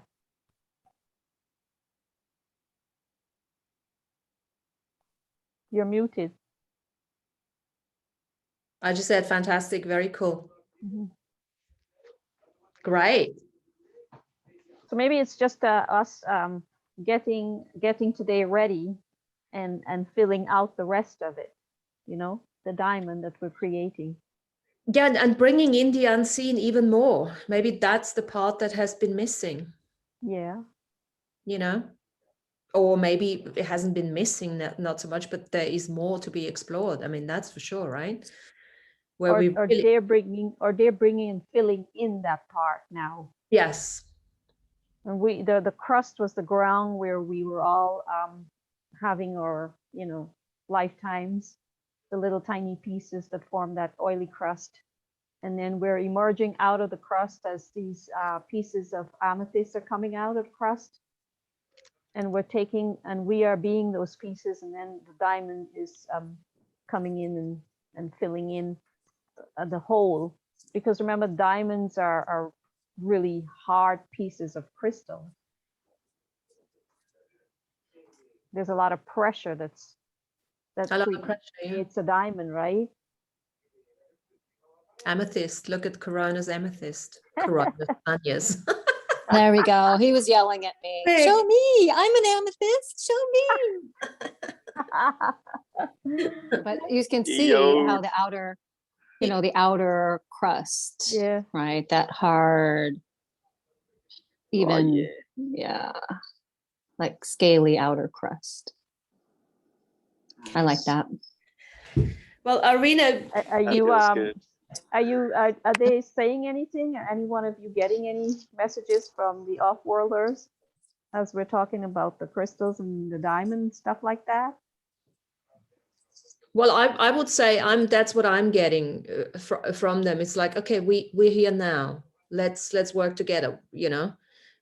You're muted. I just said fantastic, very cool. Great. So maybe it's just us getting today ready and filling out the rest of it, you know, the diamond that we're creating. Yeah, and bringing in the unseen even more. Maybe that's the part that has been missing. Yeah. You know, or maybe it hasn't been missing, not so much, but there is more to be explored. I mean, that's for sure, right? Where they're bringing and filling in that part now. Yes. And the crust was the ground where we were all having our, you know, lifetimes, the little tiny pieces that form that oily crust. And then we're emerging out of the crust as these pieces of amethyst are coming out of the crust. And we are being those pieces, and then the diamond is coming in and filling in the whole. Because remember, diamonds are really hard pieces of crystal. There's a lot of pressure that's it's a diamond, right? Amethyst. Look at Corona's amethyst. Corona's onions. There we go. He was yelling at me. Show me. I'm an amethyst. Show me. But you can see how the outer, you know, the outer crust. Yeah. Right. That hard, even, yeah, like scaly outer crust. I like that. Well, Arena, are they saying anything? Are any one of you getting any messages from the off-worlders as we're talking about the crystals and the diamond stuff like that? Well, I would say that's what I'm getting from them. It's like, okay, we're here now. Let's work together, you know,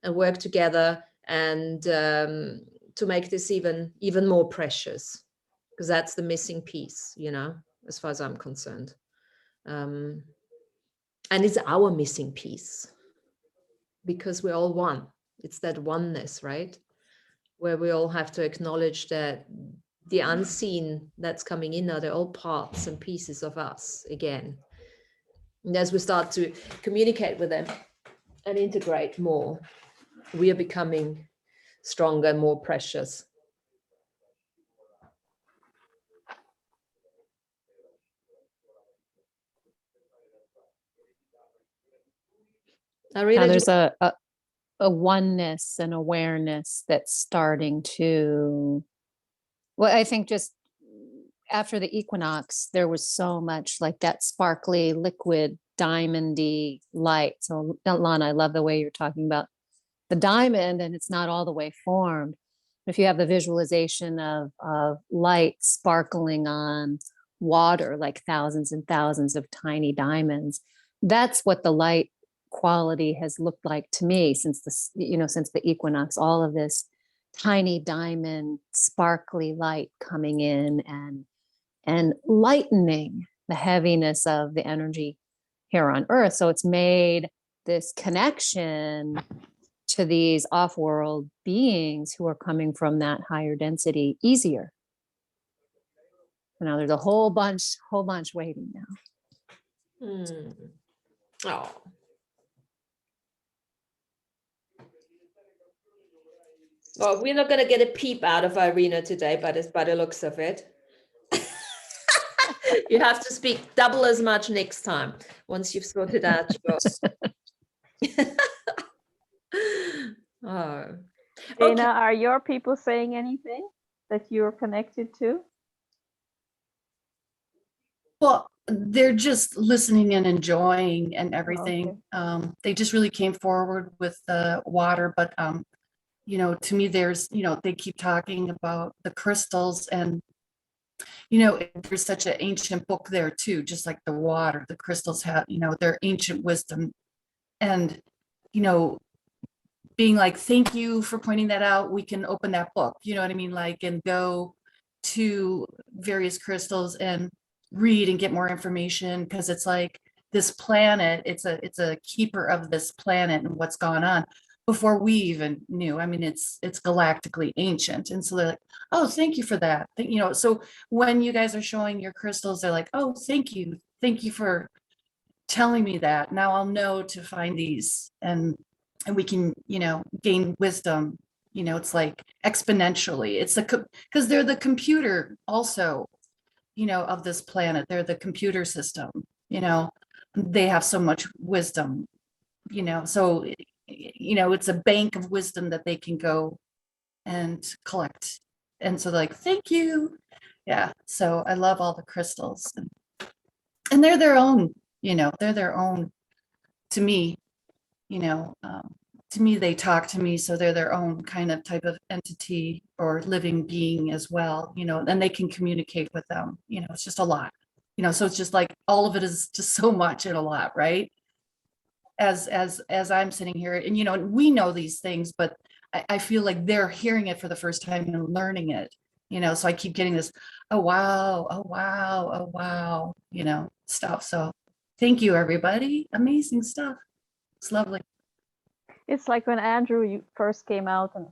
and work together and to make this even more precious, because that's the missing piece, you know, as far as I'm concerned. And it's our missing piece because we're all one. It's that oneness, right? Where we all have to acknowledge that the unseen that's coming in are they're all parts and pieces of us again. And as we start to communicate with them and integrate more, we are becoming stronger and more precious. Now there's a oneness and awareness that's starting to, well, I think just after the equinox, there was so much like that sparkly, liquid, diamondy light. So Lana, I love the way you're talking about the diamond, and it's not all the way formed. If you have the visualization of light sparkling on water, like thousands and thousands of tiny diamonds, that's what the light quality has looked like to me since the equinox. All of this tiny diamond sparkly light coming in and lightening the heaviness of the energy here on earth. So it's made this connection to these off-world beings who are coming from that higher density easier. Now there's a whole bunch waiting now. Oh. Well, we're not going to get a peep out of Irina today, but it's by the looks of it. You have to speak double as much next time once you've sorted out your. Oh. Dana, are your people saying anything that you're connected to? Well, they're just listening and enjoying and everything. Okay. They just really came forward with the water, but you know, to me, there's, you know, they keep talking about the crystals, and you know, there's such an ancient book there too, just like the water. The crystals have, you know, their ancient wisdom, and you know, being like, thank you for pointing that out. We can open that book, you know what I mean, like, and go to various crystals and read and get more information, because it's like this planet, it's a keeper of this planet and what's gone on before we even knew. I mean, it's galactically ancient. And so they're like, oh, thank you for that. You know, so when you guys are showing your crystals, they're like, oh, thank you for telling me that. Now I'll know to find these, and we can, you know, gain wisdom. You know, it's like exponentially. It's because they're the computer also, you know, of this planet. They're the computer system, you know, they have so much wisdom, you know, so, you know, it's a bank of wisdom that they can go and collect. And so like, thank you. Yeah. So I love all the crystals, and they're their own, you know, they're their own to me, you know, to me, they talk to me, so they're their own kind of type of entity or living being as well, you know, and they can communicate with them, you know, it's just a lot, you know, so it's just like all of it is just so much and a lot, right? As I'm sitting here, and, you know, we know these things, but I feel like they're hearing it for the first time and learning it, you know, so I keep getting this, oh, wow, oh, wow, oh, wow, you know, stuff. So thank you, everybody. Amazing stuff. It's lovely. It's like when Andrew you first came out, and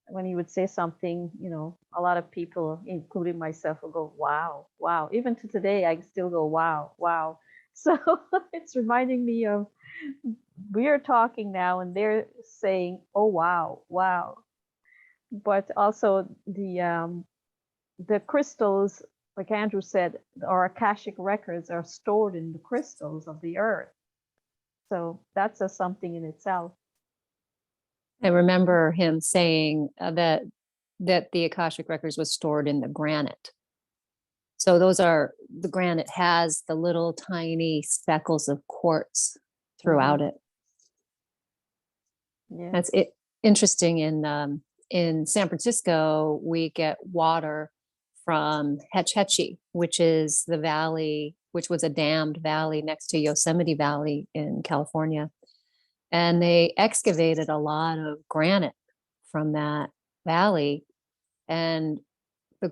when he would say something, you know, a lot of people, including myself, will go, wow, wow. Even to today, I still go, wow, wow. So it's reminding me of, we're talking now and they're saying, oh, wow, wow. But also the crystals, like Andrew said, our Akashic records are stored in the crystals of the earth. So that's something in itself. I remember him saying that the Akashic records was stored in the granite. So the granite has the little tiny speckles of quartz throughout it. Yeah. That's it. Interesting. In San Francisco, we get water from Hetch Hetchy, which is the valley, which was a dammed valley next to Yosemite Valley in California. And they excavated a lot of granite from that valley. And a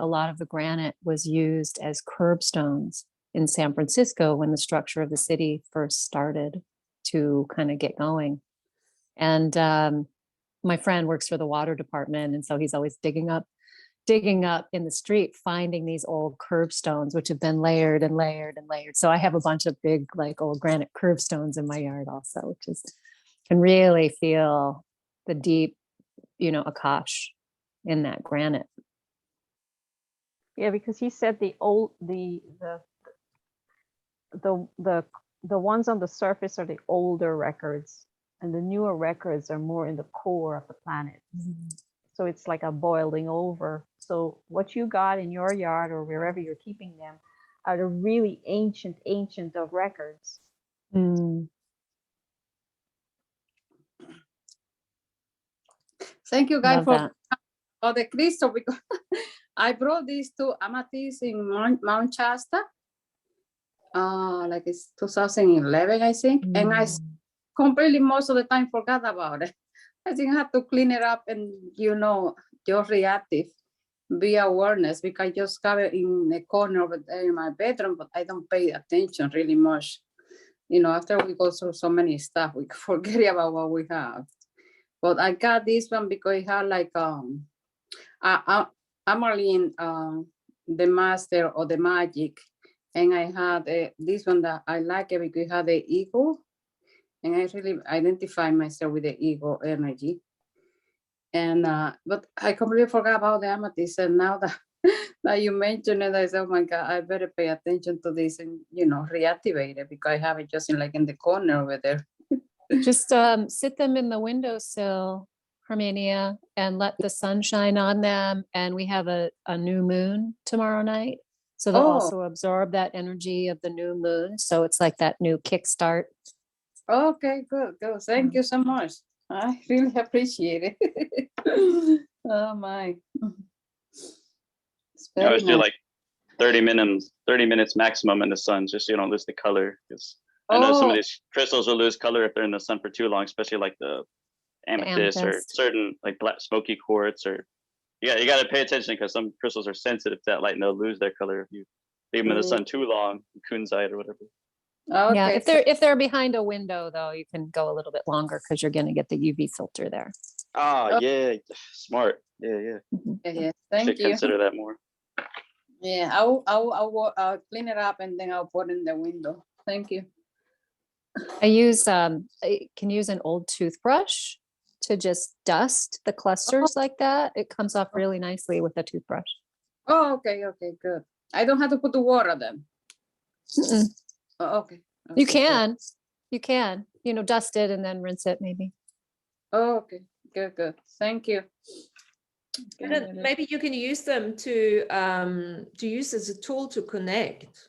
lot of the granite was used as curbstones in San Francisco when the structure of the city first started to kind of get going. And my friend works for the water department. And so he's always digging up in the street, finding these old curbstones, which have been layered and layered and layered. So I have a bunch of big, like, old granite curbstones in my yard also, which is, can really feel the deep, you know, Akash in that granite. Yeah, because he said the ones on the surface are the older records, and the newer records are more in the core of the planet. Mm-hmm. So it's like a boiling over. So what you got in your yard or wherever you're keeping them are the really ancient of records. Mm. Thank you guys Love for the crystal, because I brought these two amethysts in Mount Shasta, like it's 2011, I think, and I completely most of the time forgot about it. I think I have to clean it up and, you know, just reactive, be awareness, because I just have it in the corner over there in my bedroom, but I don't pay attention really much. You know, after we go through so many stuff, we forget about what we have. But I got this one because it had like Amaline the master or the magic. And I had this one that I like it because it had the eagle. And I really identify myself with the eagle energy. And but I completely forgot about the amethyst. And now that that you mentioned it, I said, oh my God, I better pay attention to this and, you know, reactivate it because I have it just in the corner over there. Just sit them in the windowsill, Hermania, and let the sun shine on them. And we have a new moon tomorrow night. So they'll also absorb that energy of the new moon. So it's like that new kickstart. Okay, good. Thank you so much. I really appreciate it. Oh my. I always do like 30 minutes maximum in the sun, just so you don't lose the color. Because I know some of these crystals will lose color if they're in the sun for too long, especially like the amethyst or certain like black smoky quartz. Or you got to pay attention because some crystals are sensitive to that light and they'll lose their color if you leave them in the sun too long, kunzite or whatever. Okay. Yeah, if they're behind a window though, you can go a little bit longer because you're going to get the UV filter there. Yeah, smart. Yeah. Yeah, thank you. Should consider that more. Yeah, I'll clean it up and then I'll put it in the window. Thank you. I can use an old toothbrush to just dust the clusters like that. It comes off really nicely with a toothbrush. Oh, okay, good. I don't have to put the water then. Oh, okay. You can, dust it and then rinse it maybe. Oh, okay, good. Thank you. And then maybe you can use them to use as a tool to connect,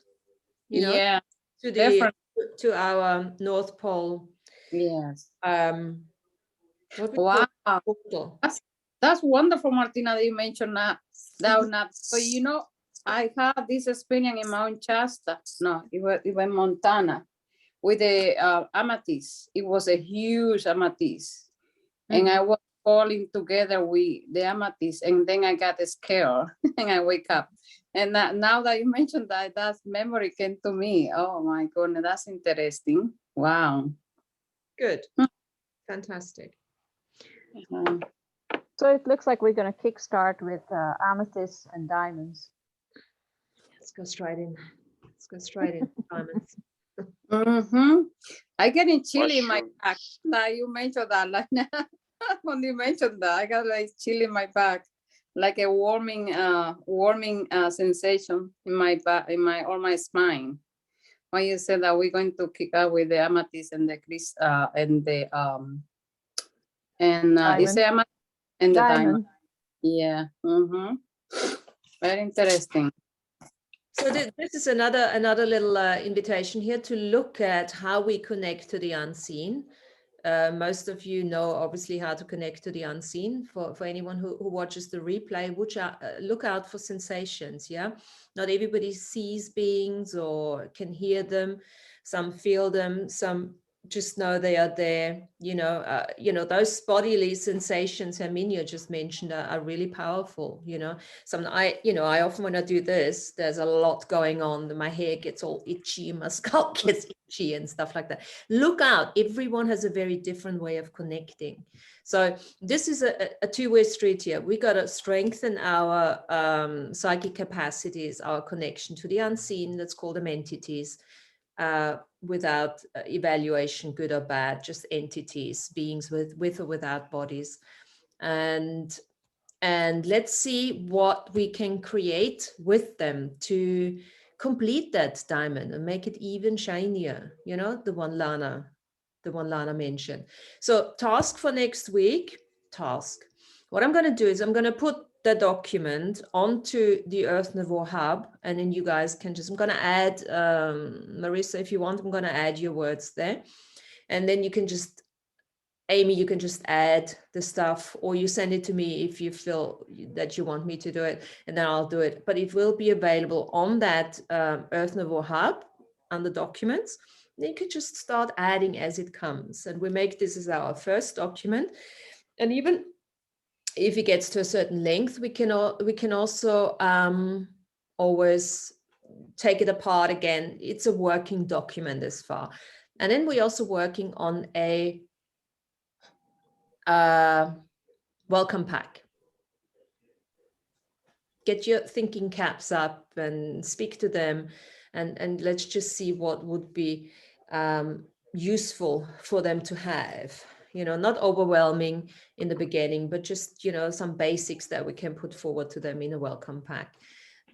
yeah, to our North Pole. Yes. Wow. That's wonderful, Martina, that you mentioned that. So I had this experience in Mount Shasta. No, it was in Montana with the amethyst. It was a huge amethyst, and I was falling together with the amethyst, and then I got scared and I wake up. And now that you mentioned that memory came to me. Oh my goodness, that's interesting. Wow. Good. Fantastic. So it looks like we're going to kickstart with amethyst and diamonds. Let's go straight in. Diamonds. I get in chilly in my back. Like you mentioned that, like when you mentioned that, I got like chilly in my back, like a warming sensation in my back, or my spine. When you said that we're going to kick out with the amethyst and the is the amethyst and the diamond. Yeah. Very interesting. So this is another little invitation here to look at how we connect to the unseen. Most of you know obviously how to connect to the unseen. For anyone who watches the replay, look out for sensations. Yeah, not everybody sees beings or can hear them. Some feel them. Some just know they are there. Those bodily sensations Herminia just mentioned are really powerful. I often, when I do this, there's a lot going on. My hair gets all itchy, my scalp gets itchy and stuff like that. Look out. Everyone has a very different way of connecting. So this is a two-way street here. We got to strengthen our psychic capacities, our connection to the unseen. Let's call them entities. Without evaluation, good or bad, just entities, beings with or without bodies. And let's see what we can create with them to complete that diamond and make it even shinier, the one Lana mentioned. So task for next week, what I'm going to do is I'm going to put the document onto the Earth Nouveau Hub, and then you guys can I'm going to add, Marissa, if you want, I'm going to add your words there. And then you can Amy, you can just add the stuff, or you send it to me if you feel that you want me to do it, and then I'll do it. But it will be available on that Earth Nouveau Hub on the documents. Then you can just start adding as it comes. And we make this as our first document. And even if it gets to a certain length, we can also always take it apart again. It's a working document as far. And then we're also working on a welcome pack. get your thinking caps up and speak to them, and let's just see what would be useful for them to have. Not overwhelming in the beginning, but just some basics that we can put forward to them in a welcome pack.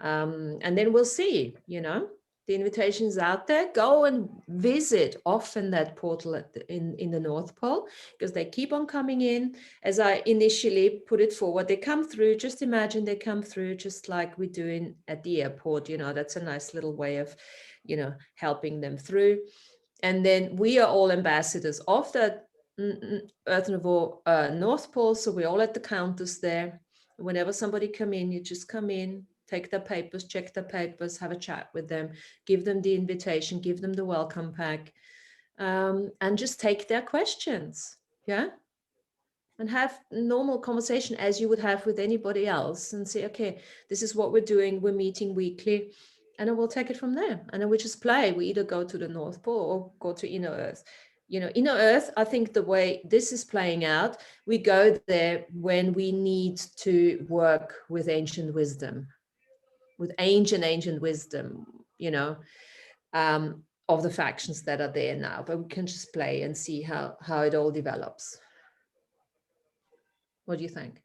And then we'll see. The invitation's out there. Go and visit often that portal in the North Pole, because they keep on coming in. As I initially put it forward, they come through. Just imagine they come through just like we're doing at the airport. That's a nice little way of, helping them through. And then we are all ambassadors of that Earth Nouveau North Pole. So we're all at the counters there. Whenever somebody come in, you just come in, take their papers, check their papers, have a chat with them, give them the invitation, give them the welcome pack, and just take their questions, yeah? And have normal conversation as you would have with anybody else, and say, okay, this is what we're doing, we're meeting weekly, and then we'll take it from there. And then we just play. We either go to the North Pole or go to Inner Earth. Inner Earth, I think the way this is playing out, we go there when we need to work with ancient wisdom, with ancient wisdom, of the factions that are there now. But we can just play and see how it all develops. What do you think?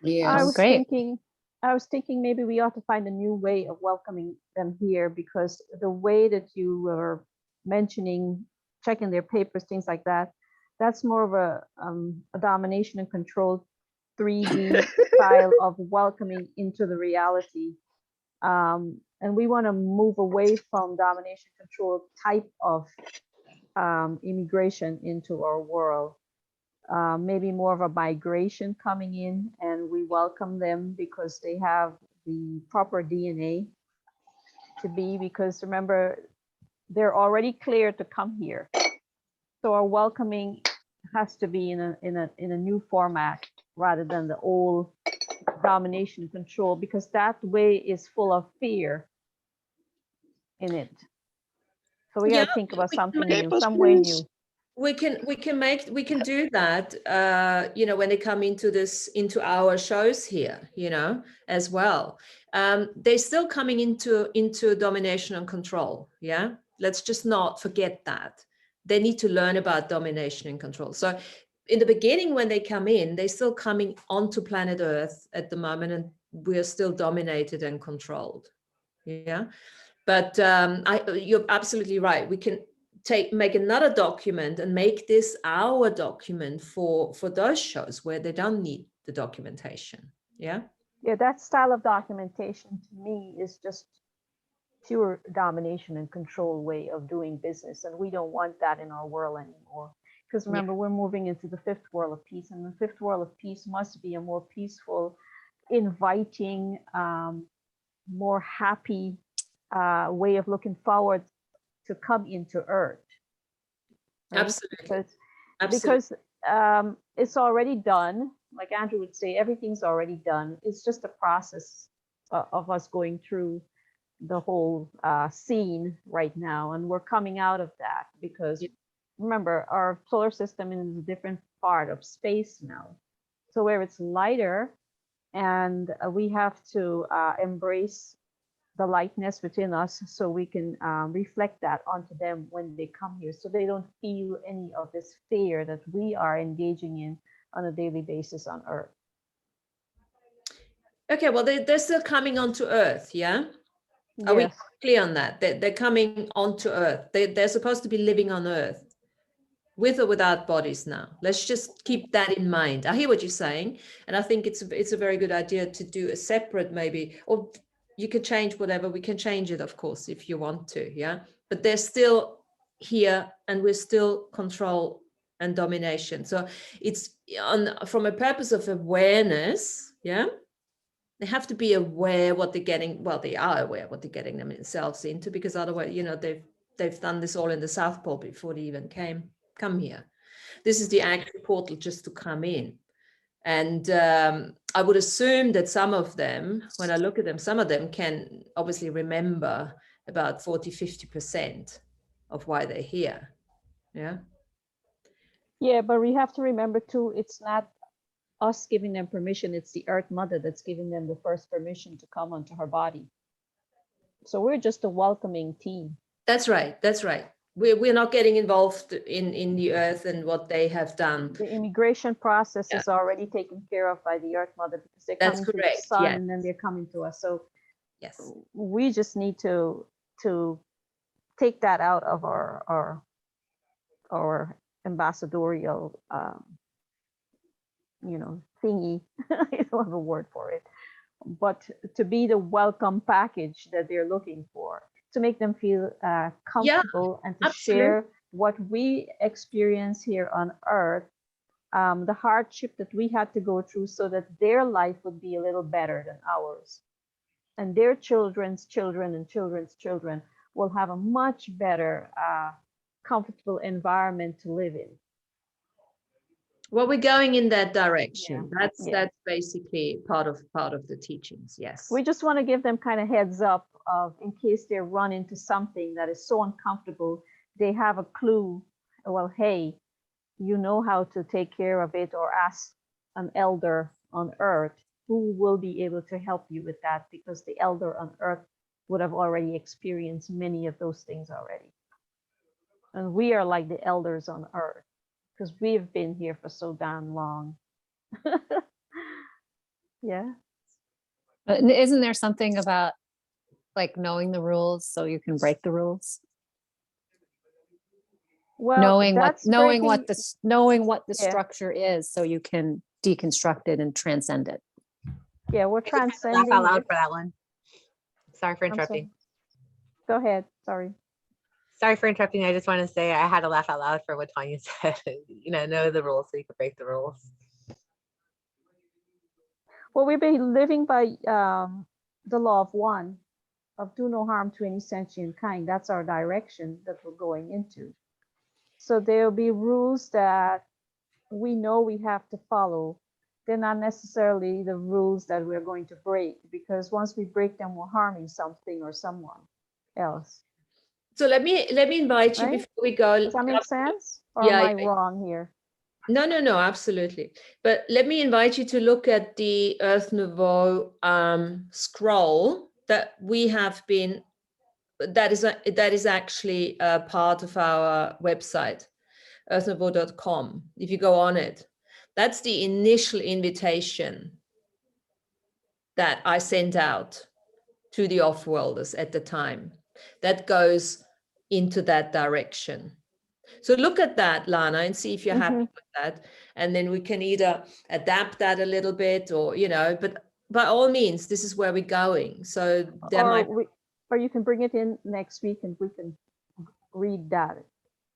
I was great. thinking maybe we ought to find a new way of welcoming them here, because the way that you were mentioning, checking their papers, things like that, that's more of a domination and control 3D style of welcoming into the reality. And we want to move away from domination control type of immigration into our world. Maybe more of a migration coming in, and we welcome them because they have the proper DNA to be, because remember, they're already cleared to come here. So our welcoming has to be in a new format rather than the old domination control, because that way is full of fear in it. So we got to think about something new, some way new. We can do that, when they come into our shows here, as well. They're still coming into domination and control. Yeah. Let's just not forget that. They need to learn about domination and control. So in the beginning, when they come in, they're still coming onto planet Earth at the moment, and we're still dominated and controlled. Yeah. But you're absolutely right. We can make another document and make this our document for those shows where they don't need the documentation. Yeah. Yeah, that style of documentation to me is just pure domination and control way of doing business, and we don't want that in our world anymore. Because remember, we're moving into the fifth world of peace, and the fifth world of peace must be a more peaceful, inviting, more happy way of looking forward to come into Earth. Right? Absolutely. Because it's already done. Like Andrew would say, everything's already done. It's just a process of us going through the whole scene right now, and we're coming out of that because remember, our solar system is a different part of space now. So where it's lighter, and we have to embrace the lightness within us so we can reflect that onto them when they come here, so they don't feel any of this fear that we are engaging in on a daily basis on Earth. Okay, well, they're still coming onto Earth, yeah? Are we clear on that? They're coming onto Earth. They're supposed to be living on Earth, with or without bodies now. Let's just keep that in mind. I hear what you're saying, and I think it's a very good idea to do a separate maybe, or you can change whatever. We can change it, of course, if you want to, yeah? But they're still here, and we're still control and domination. So it's from a purpose of awareness, yeah? They have to be aware what they're getting. Well, they are aware what they're getting themselves into, because otherwise, they've done this all in the South Pole before they even come here. This is the actual portal just to come in. And I would assume that some of them, when I look at them, some of them can obviously remember about 40-50% of why they're here. Yeah. Yeah, but we have to remember too, it's not us giving them permission. It's the Earth Mother that's giving them the first permission to come onto her body. So we're just a welcoming team. That's right. That's right. We're not getting involved in the Earth and what they have done. The immigration process is already taken care of by the Earth Mother, because they're coming to the sun and then they're coming to us. So yes, we just need to take that out of our ambassadorial thingy. I don't have a word for it, but to be the welcome package that they're looking for, to make them feel comfortable, and to share what we experience here on Earth, the hardship that we had to go through, so that their life would be a little better than ours, and their children's children and children's children will have a much better, comfortable environment to live in. Well, we're going in that direction. That's basically part of the teachings. Yes. We just want to give them kind of heads up of, in case they run into something that is so uncomfortable, they have a clue. Well, hey, you know how to take care of it, or ask an elder on Earth who will be able to help you with that, because the elder on Earth would have already experienced many of those things already. And we are like the elders on Earth, because we've been here for so damn long. Yeah. But isn't there something about like knowing the rules so you can break the rules? Well, knowing what the structure is, so you can deconstruct it and transcend it. Yeah, we're transcending. Laugh out loud for that one. Sorry for interrupting. Go ahead. Sorry. Sorry for interrupting. I just want to say I had to laugh out loud for what Tanya said. Know the rules so you can break the rules. Well, we've been living by the law of one, of do no harm to any sentient kind. That's our direction that we're going into. So there'll be rules that we know we have to follow. They're not necessarily the rules that we're going to break, because once we break them, we're harming something or someone else. So let me invite you, before we go. Does that make sense? Or am I wrong here? No, absolutely. But let me invite you to look at the Earth Nouveau scroll that we have been, that is actually a part of our website, earthnouveau.com. If you go on it, that's the initial invitation that I sent out to the off-worlders at the time. That goes into that direction. So look at that, Lana, and see if you're happy with that. And then we can either adapt that a little bit, or, but by all means, this is where we're going. So there or you can bring it in next week and we can read that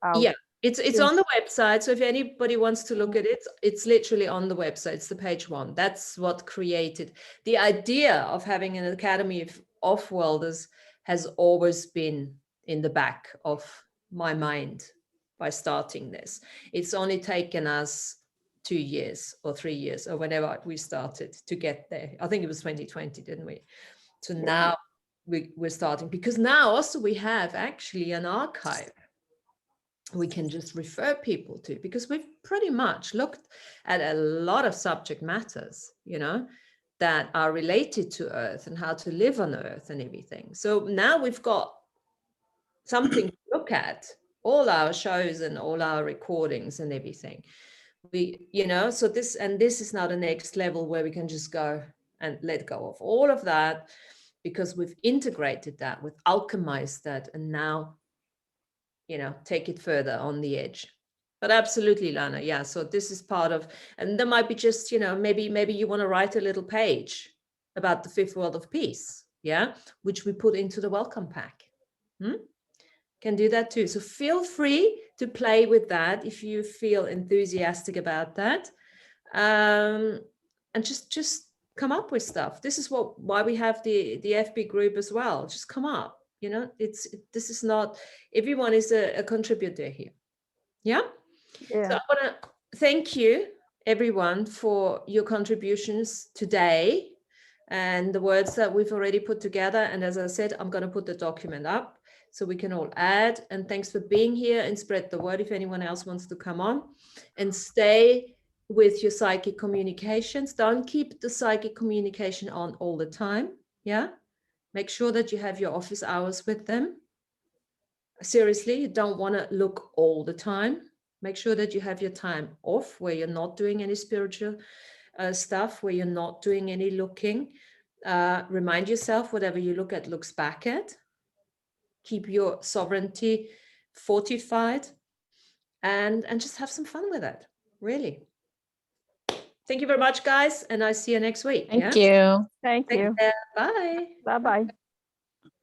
out. Yeah, it's on the website. So if anybody wants to look at it, it's literally on the website. It's the page 1. That's what created the idea of having an Academy of Off-Worlders. Has always been in the back of my mind by starting this. It's only taken us 2 years or 3 years or whenever we started to get there. I think it was 2020, didn't we? So now we're starting, because now also we have actually an archive we can just refer people to, because we've pretty much looked at a lot of subject matters, that are related to Earth and how to live on Earth and everything. So now we've got something to look at, all our shows and all our recordings and everything. So this is now the next level where we can just go and let go of all of that, because we've integrated that, we've alchemized that, and now, take it further on the edge. But absolutely, Lana. Yeah. So this is part of, and there might be just, maybe you want to write a little page about the 5th world of peace. Yeah. Which we put into the welcome pack. Can do that too. So feel free to play with that if you feel enthusiastic about that. And just come up with stuff. This is why we have the FB group as well. Just come up. This is not, everyone is a contributor here. Yeah. So I want to thank you, everyone, for your contributions today and the words that we've already put together. And as I said, I'm going to put the document up so we can all add. And thanks for being here, and spread the word if anyone else wants to come on, and stay with your psychic communications. Don't keep the psychic communication on all the time. Yeah. Make sure that you have your office hours with them. Seriously, you don't want to look all the time. Make sure that you have your time off where you're not doing any spiritual stuff, where you're not doing any looking. Remind yourself, whatever you look at looks back at. Keep your sovereignty fortified, and just have some fun with it. Really. Thank you very much, guys, and I'll see you next week. Thank you. Thank Take you. care. Bye. Bye-bye.